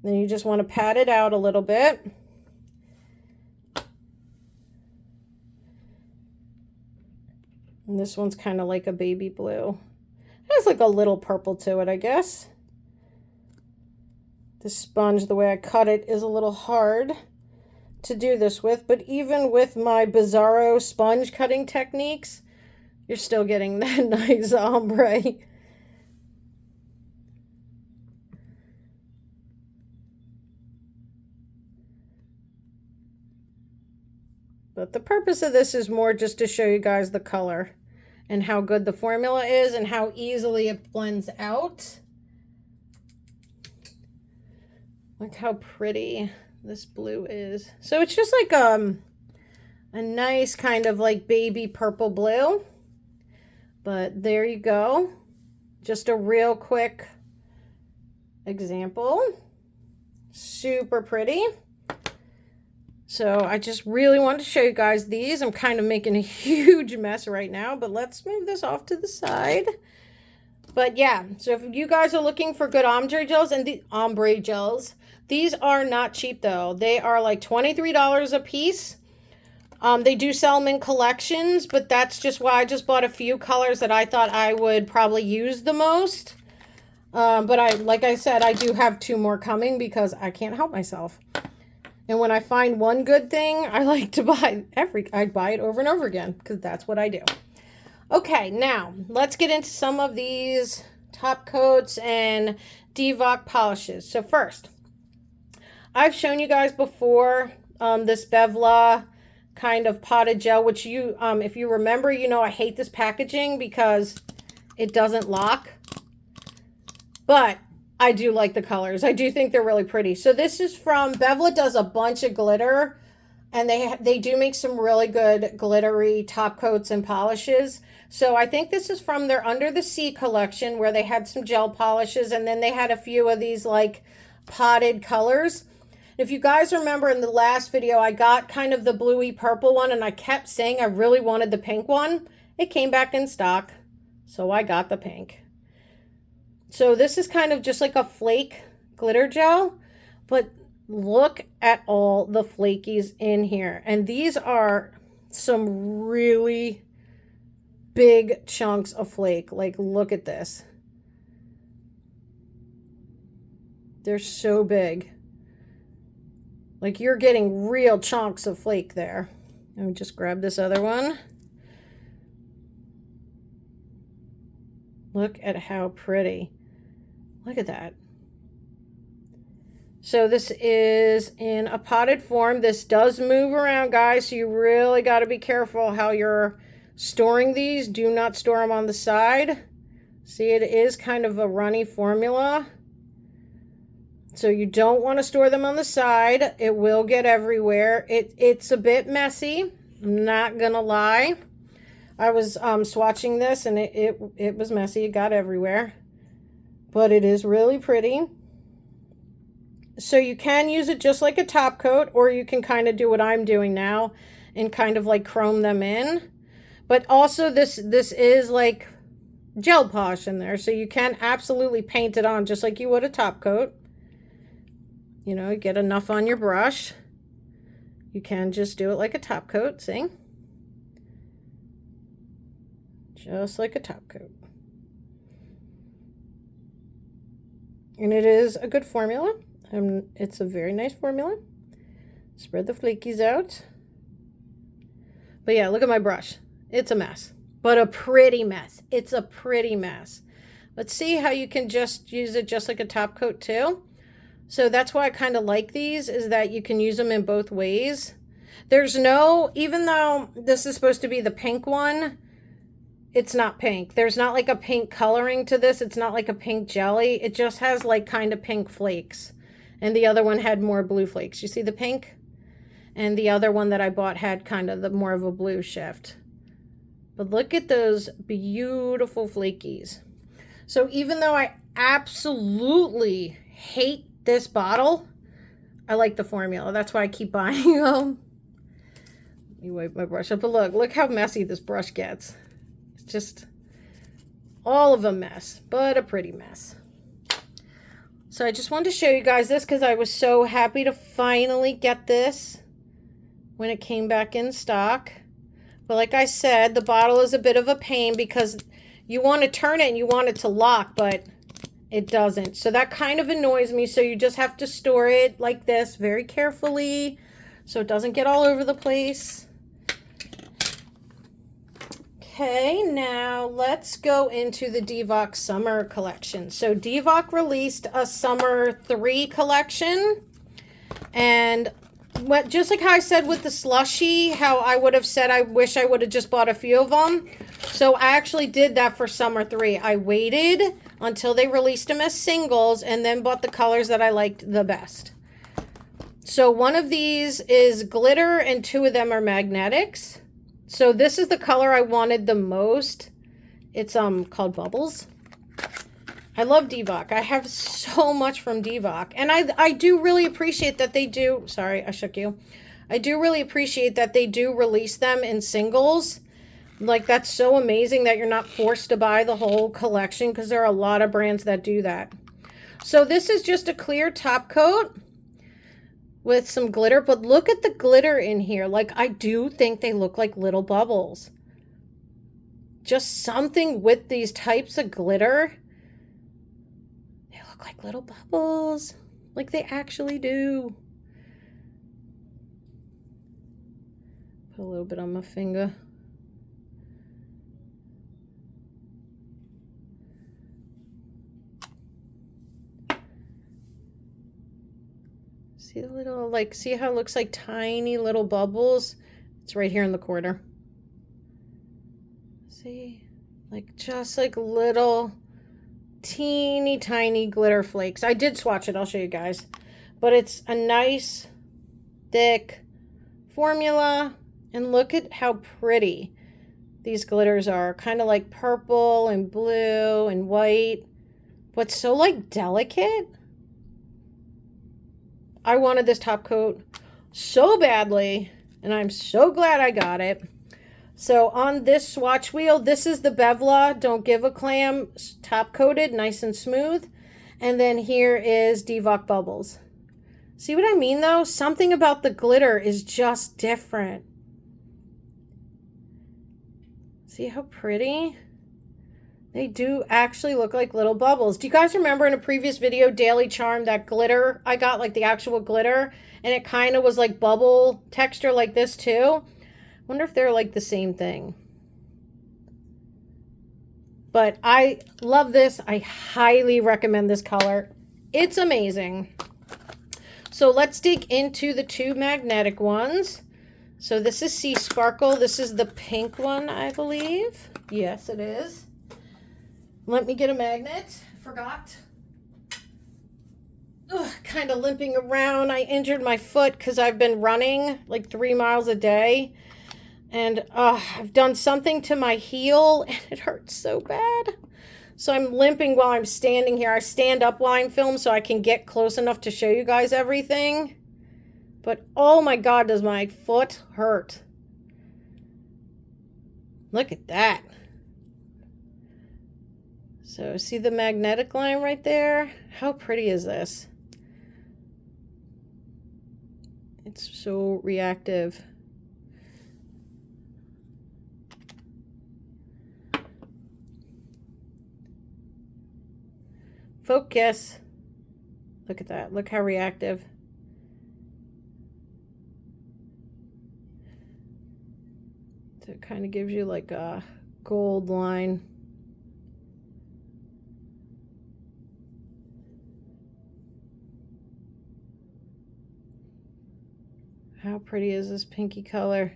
Then you just want to pat it out a little bit. And this one's kind of like a baby blue. It has like a little purple to it, I guess. The sponge, the way I cut it, is a little hard to do this with. But even with my bizarro sponge cutting techniques, you're still getting that nice ombre. But the purpose of this is more just to show you guys the color and how good the formula is and how easily it blends out. Look how pretty this blue is. So it's just like a nice kind of like baby purple blue. But there you go. Just a real quick example. Super pretty. So I just really wanted to show you guys these. I'm kind of making a huge mess right now, but let's move this off to the side. But yeah, so if you guys are looking for good ombre gels, and the ombre gels, these are not cheap though. They are like $23 a piece. They do sell them in collections, but that's just why I just bought a few colors that I thought I would probably use the most. But like I said, I do have 2 more coming because I can't help myself. And when I find one good thing, I like to buy I buy it over and over again because that's what I do. Okay, now let's get into some of these top coats and Devox polishes. So first, I've shown you guys before this Bevla kind of potted gel, which you, if you remember, you know I hate this packaging because it doesn't lock. But I do like the colors. I do think they're really pretty. So this is from Bevla does a bunch of glitter, and they do make some really good glittery top coats and polishes. So I think this is from their Under the Sea collection, where they had some gel polishes, and then they had a few of these like potted colors. If you guys remember in the last video, I got kind of the bluey purple one, and I kept saying I really wanted the pink one. It came back in stock, so I got the pink. So this is kind of just like a flake glitter gel, but look at all the flakies in here. And these are some really big chunks of flake. Like, look at this. They're so big. Like, you're getting real chunks of flake there. Let me just grab this other one. Look at how pretty. Look at that. So this is in a potted form. This does move around, guys, so you really got to be careful how you're storing these. Do not store them on the side. See, it is kind of a runny formula. So you don't want to store them on the side. It will get everywhere. It's a bit messy. I'm not going to lie. I was swatching this, and it was messy. It got everywhere. But it is really pretty. So you can use it just like a top coat, or you can kind of do what I'm doing now and kind of like chrome them in. But also this is like gel polish in there, so you can absolutely paint it on just like you would a top coat. You know, get enough on your brush. You can just do it like a top coat, see? Just like a top coat. And it is a good formula. It's a very nice formula. Spread the flakies out. But yeah, look at my brush. It's a mess, but a pretty mess. It's a pretty mess. Let's see how you can just use it just like a top coat too. So that's why I kind of like these, is that you can use them in both ways. There's no, even though this is supposed to be the pink one, it's not pink. There's not like a pink coloring to this. It's not like a pink jelly. It just has like kind of pink flakes. And the other one had more blue flakes. You see the pink? And the other one that I bought had kind of the more of a blue shift. But look at those beautiful flakies. So even though I absolutely hate this bottle, I like the formula. That's why I keep buying them. Let me wipe my brush up. But look how messy this brush gets. Just all of a mess, but a pretty mess. So I just wanted to show you guys this because I was so happy to finally get this when it came back in stock. But like I said, the bottle is a bit of a pain because you want to turn it and you want it to lock, but it doesn't. So that kind of annoys me. So you just have to store it like this very carefully so it doesn't get all over the place. Okay, now let's go into the Devox Summer collection. So Devox released a Summer 3 collection. And just like how I said with the slushie, how I would have said I wish I would have just bought a few of them. So I actually did that for Summer 3. I waited until they released them as singles and then bought the colors that I liked the best. So one of these is glitter and 2 of them are magnetics. So this is the color I wanted the most. It's called Bubbles. I love Devox. I have so much from Devox. And I do really appreciate that they do. Sorry, I shook you. I do really appreciate that they do release them in singles. Like, that's so amazing that you're not forced to buy the whole collection, because there are a lot of brands that do that. So this is just a clear top coat with some glitter, but look at the glitter in here. Like, I do think they look like little bubbles. Just something with these types of glitter. They look like little bubbles. Like they actually do. Put a little bit on my finger. See the little, like, see how it looks like tiny little bubbles? It's right here in the corner. See? Like, just like little teeny tiny glitter flakes. I did swatch it. I'll show you guys. But it's a nice, thick formula. And look at how pretty these glitters are. Kind of like purple and blue and white. But so like delicate. I wanted this top coat so badly. And I'm so glad I got it. So on this swatch wheel, this is the Bevla Don't Give a Clam top coated, nice and smooth. And then here is Devox Bubbles. See what I mean though? Something about the glitter is just different. See how pretty? They do actually look like little bubbles. Do you guys remember in a previous video, Daily Charm, that glitter? I got like the actual glitter and it kind of was like bubble texture like this too. Wonder if they're like the same thing. But I love this. I highly recommend this color. It's amazing. So let's dig into the two magnetic ones. So this is Sea Sparkle. This is the pink one, I believe. Yes, it is. Let me get a magnet. Forgot. Kind of limping around. I injured my foot because I've been running like 3 miles a day. And I've done something to my heel and it hurts so bad. So I'm limping while I'm standing here. I stand up while I'm filming so I can get close enough to show you guys everything. But oh my God, does my foot hurt. Look at that. So see the magnetic line right there? How pretty is this? It's so reactive. Focus. Look at that. Look how reactive. So it kind of gives you like a gold line. How pretty is this pinky color?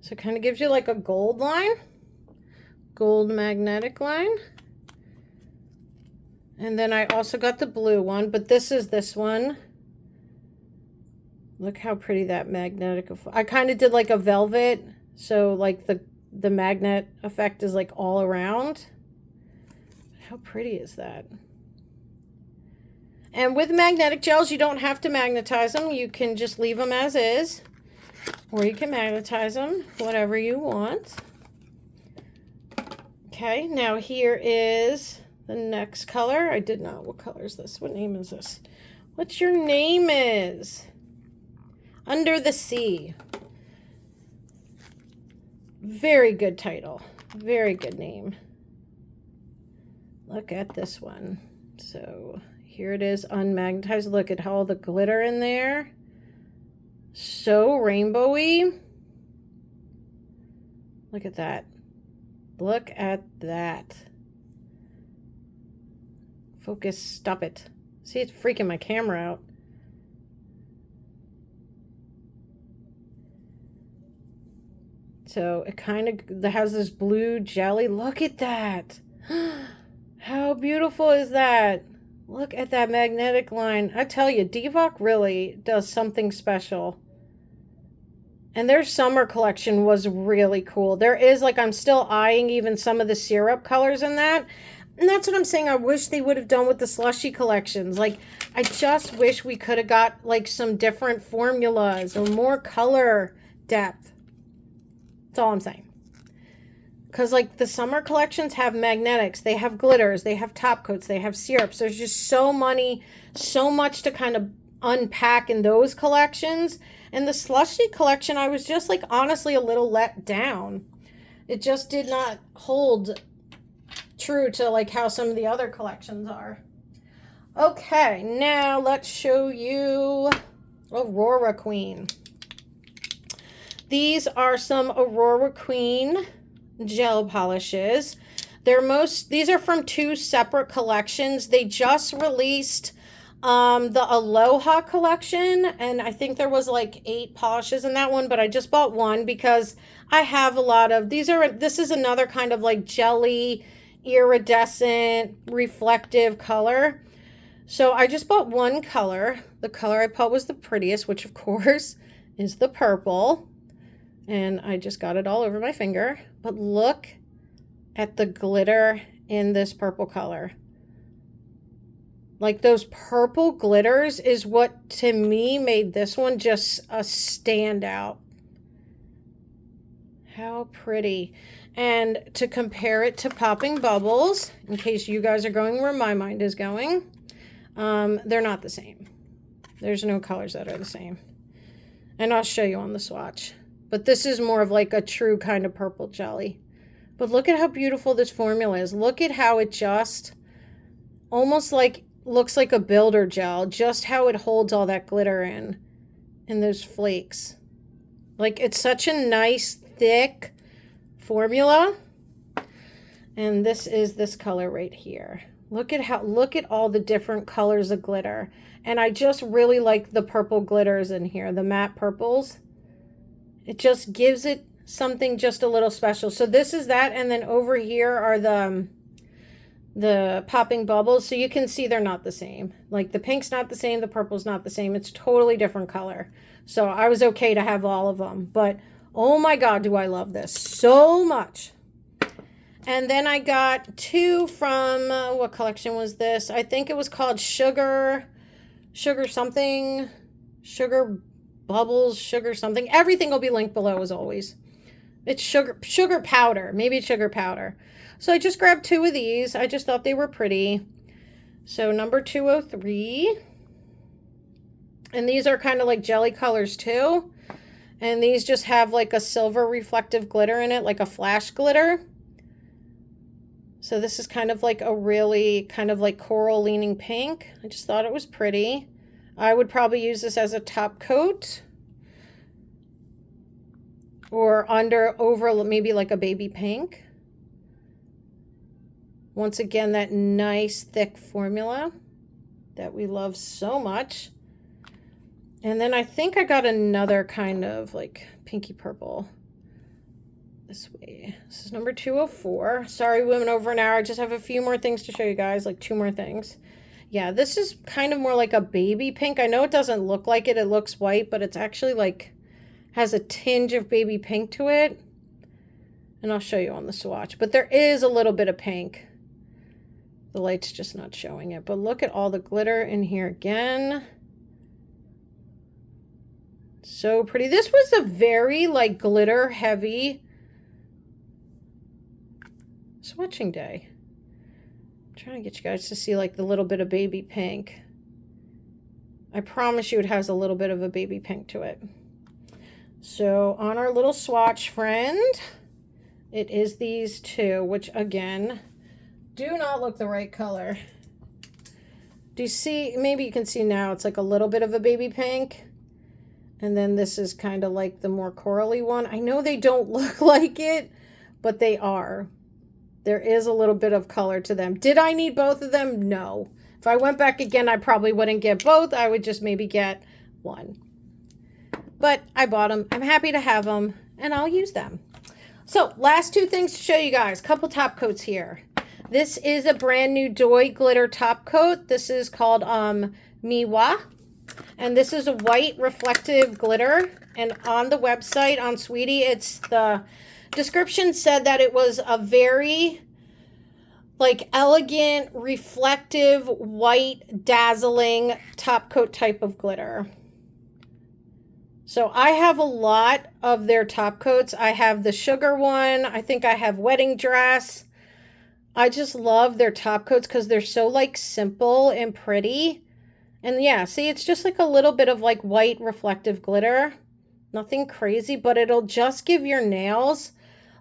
So it kind of gives you like a gold line. Gold magnetic line. And then I also got the blue one, but this is this one. Look how pretty that magnetic. I kind of did like a velvet, so like the magnet effect is like all around. How pretty is that? And with magnetic gels, you don't have to magnetize them. You can just leave them as is, or you can magnetize them, whatever you want. Okay, now here is the next color. I did not. What color is this? What name is this? What's your name is? Under the Sea. Very good title. Very good name. Look at this one. So here it is unmagnetized. Look at all the glitter in there. So rainbowy. Look at that. Look at that. Focus. Stop it. See, it's freaking my camera out. So it kind of has this blue jelly. Look at that. How beautiful is that? Look at that magnetic line. I tell you, Devox really does something special. And their summer collection was really cool. There is, like, I'm still eyeing even some of the syrup colors in that. And that's what I'm saying. I wish they would have done with the slushy collections. Like, I just wish we could have got, like, some different formulas or more color depth. That's all I'm saying. Because, like, the summer collections have magnetics. They have glitters. They have top coats. They have syrups. There's just so much to kind of unpack in those collections. And the slushy collection, I was just, like, honestly a little let down. It just did not hold true to, like, how some of the other collections are. Okay, now let's show you Aurora Queen. These are some Aurora Queen gel polishes. These are from two separate collections. They just released The Aloha collection, and I think there was like 8 polishes in that one, but I just bought one because I have a lot of these. This is another kind of like jelly, iridescent, reflective color. So I just bought one color. The color I bought was the prettiest, which of course is the purple. And I just got it all over my finger. But look at the glitter in this purple color. Like those purple glitters is what to me made this one just a standout. How pretty. And to compare it to Popping Bubbles, in case you guys are going where my mind is going, they're not the same. There's no colors that are the same. And I'll show you on the swatch. But this is more of like a true kind of purple jelly. But look at how beautiful this formula is. Look at how it just almost like looks like a builder gel, just how it holds all that glitter in those flakes. Like it's such a nice thick formula. And this is this color right here. Look at all the different colors of glitter. And I just really like the purple glitters in here, the matte purples. It just gives it something just a little special. So this is that, and then over here are the Popping Bubbles. So you can see they're not the same. Like the pink's not the same, the purple's not the same. It's totally different color. So I was okay to have all of them. But oh my God, do I love this so much. And then I got 2 from, what collection was this? I think it was called Sugar something, Sugar Bubbles, Sugar something. Everything will be linked below as always. It's sugar powder. Maybe it's sugar powder. So I just grabbed 2 of these. I just thought they were pretty. So number 203. And these are kind of like jelly colors too. And these just have like a silver reflective glitter in it, like a flash glitter. So this is kind of like a really kind of like coral leaning pink. I just thought it was pretty. I would probably use this as a top coat. Or over maybe like a baby pink. Once again, that nice thick formula that we love so much. And then I think I got another kind of like pinky purple this way. This is number 204. Sorry, women over an hour. I just have a few more things to show you guys, like 2 more things. Yeah, this is kind of more like a baby pink. I know it doesn't look like it. It looks white, but it's actually like has a tinge of baby pink to it. And I'll show you on the swatch. But there is a little bit of pink. The light's just not showing it. But look at all the glitter in here again. So pretty. This was a very like glitter heavy swatching day. I'm trying to get you guys to see like the little bit of baby pink. I promise you it has a little bit of a baby pink to it. So on our little swatch friend, it is these 2, which again, do not look the right color. Do you see, maybe you can see now, it's like a little bit of a baby pink. And then this is kind of like the more corally one. I know they don't look like it, but they are. There is a little bit of color to them. Did I need both of them? No. If I went back again, I probably wouldn't get both. I would just maybe get one. But I bought them. I'm happy to have them, and I'll use them. So last 2 things to show you guys. Couple top coats here. This is a brand new Doi glitter top coat. This is called Miwa. And this is a white reflective glitter. And on the website, on Sweetie, it's the description said that it was a very like elegant, reflective, white, dazzling top coat type of glitter. So I have a lot of their top coats. I have the sugar one. I think I have wedding dress. I just love their top coats because they're so like simple and pretty. And yeah, see, it's just like a little bit of like white reflective glitter. Nothing crazy, but it'll just give your nails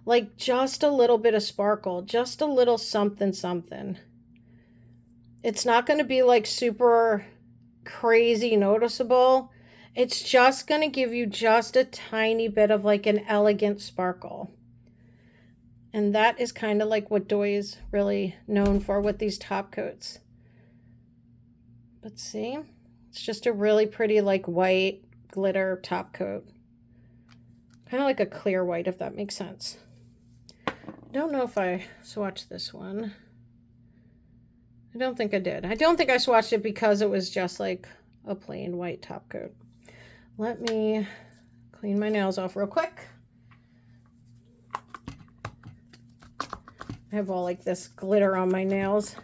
like just a little bit of sparkle, just a little something, something. It's not going to be like super crazy noticeable. It's just going to give you just a tiny bit of like an elegant sparkle. And that is kind of like what Doi is really known for with these top coats. But see, it's just a really pretty like white glitter top coat. Kind of like a clear white, if that makes sense. I don't know if I swatched this one. I don't think I did. I don't think I swatched it because it was just like a plain white top coat. Let me clean my nails off real quick. I have all like this glitter on my nails.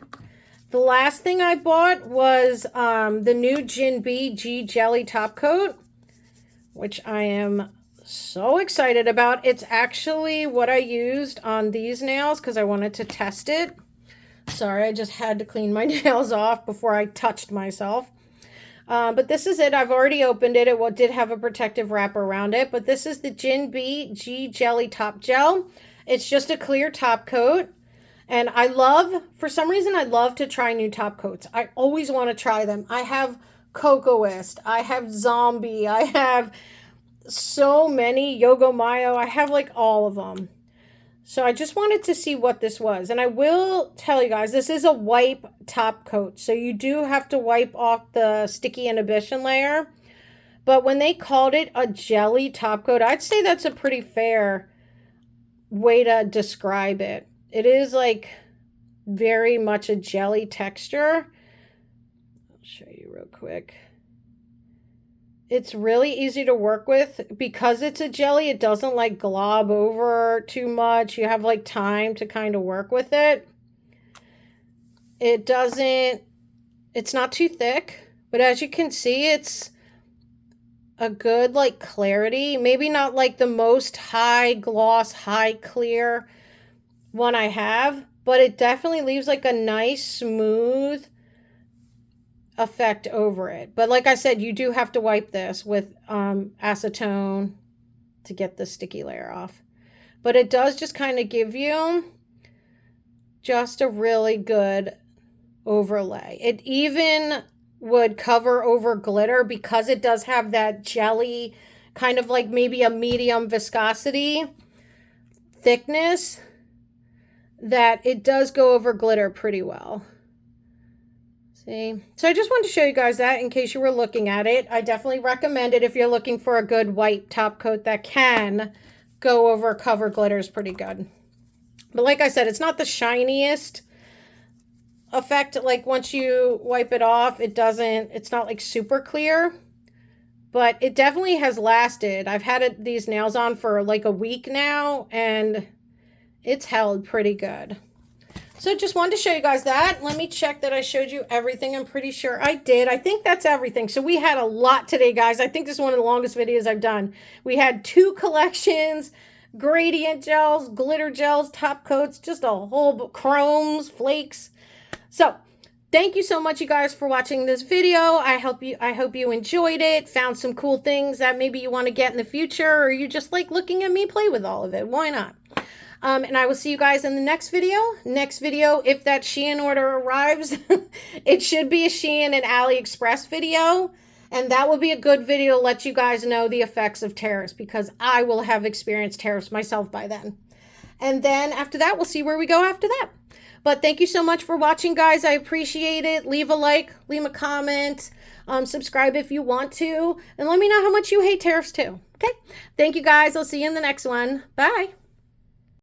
The last thing I bought was the new Jin B G Jelly Top Coat, which I am so excited about. It's actually what I used on these nails because I wanted to test it. Sorry, I just had to clean my nails off before I touched myself. But this is it. I've already opened it. It did have a protective wrapper around it. But this is the Jin B G Jelly Top Gel. It's just a clear top coat. And I love, for some reason, I love to try new top coats. I always want to try them. I have Cocoist. I have Zombie. I have so many. Yogo Mayo. I have like all of them. So I just wanted to see what this was. And I will tell you guys, this is a wipe top coat. So you do have to wipe off the sticky inhibition layer. But when they called it a jelly top coat, I'd say that's a pretty fair way to describe it. It is like very much a jelly texture. I'll show you real quick. It's really easy to work with because it's a jelly. It doesn't like glob over too much. You have like time to kind of work with it. It's not too thick, but as you can see, it's a good like clarity. Maybe not like the most high gloss, high clear one I have, but it definitely leaves like a nice smooth effect over it. But like I said, you do have to wipe this with acetone to get the sticky layer off. But it does just kind of give you just a really good overlay. It even would cover over glitter because it does have that jelly, kind of like maybe a medium viscosity thickness, that it does go over glitter pretty well. See? So I just wanted to show you guys that in case you were looking at it. I definitely recommend it if you're looking for a good white top coat that can go over cover glitters pretty good. But like I said, it's not the shiniest effect. Like once you wipe it off, it's not like super clear, but it definitely has lasted. I've had these nails on for like a week now, and it's held pretty good. So just wanted to show you guys that. Let me check that I showed you everything. I'm pretty sure I did. I think that's everything. So we had a lot today, guys. I think this is one of the longest videos I've done. We had 2 collections, gradient gels, glitter gels, top coats, just a whole chromes, flakes. So thank you so much, you guys, for watching this video. I hope you enjoyed it, found some cool things that maybe you want to get in the future, or you just like looking at me play with all of it. Why not? And I will see you guys in the next video. Next video, if that Shein order arrives, it should be a Shein and AliExpress video. And that will be a good video to let you guys know the effects of tariffs, because I will have experienced tariffs myself by then. And then after that, we'll see where we go after that. But thank you so much for watching, guys. I appreciate it. Leave a like, leave a comment, subscribe if you want to, and let me know how much you hate tariffs too. Okay? Thank you, guys. I'll see you in the next one. Bye.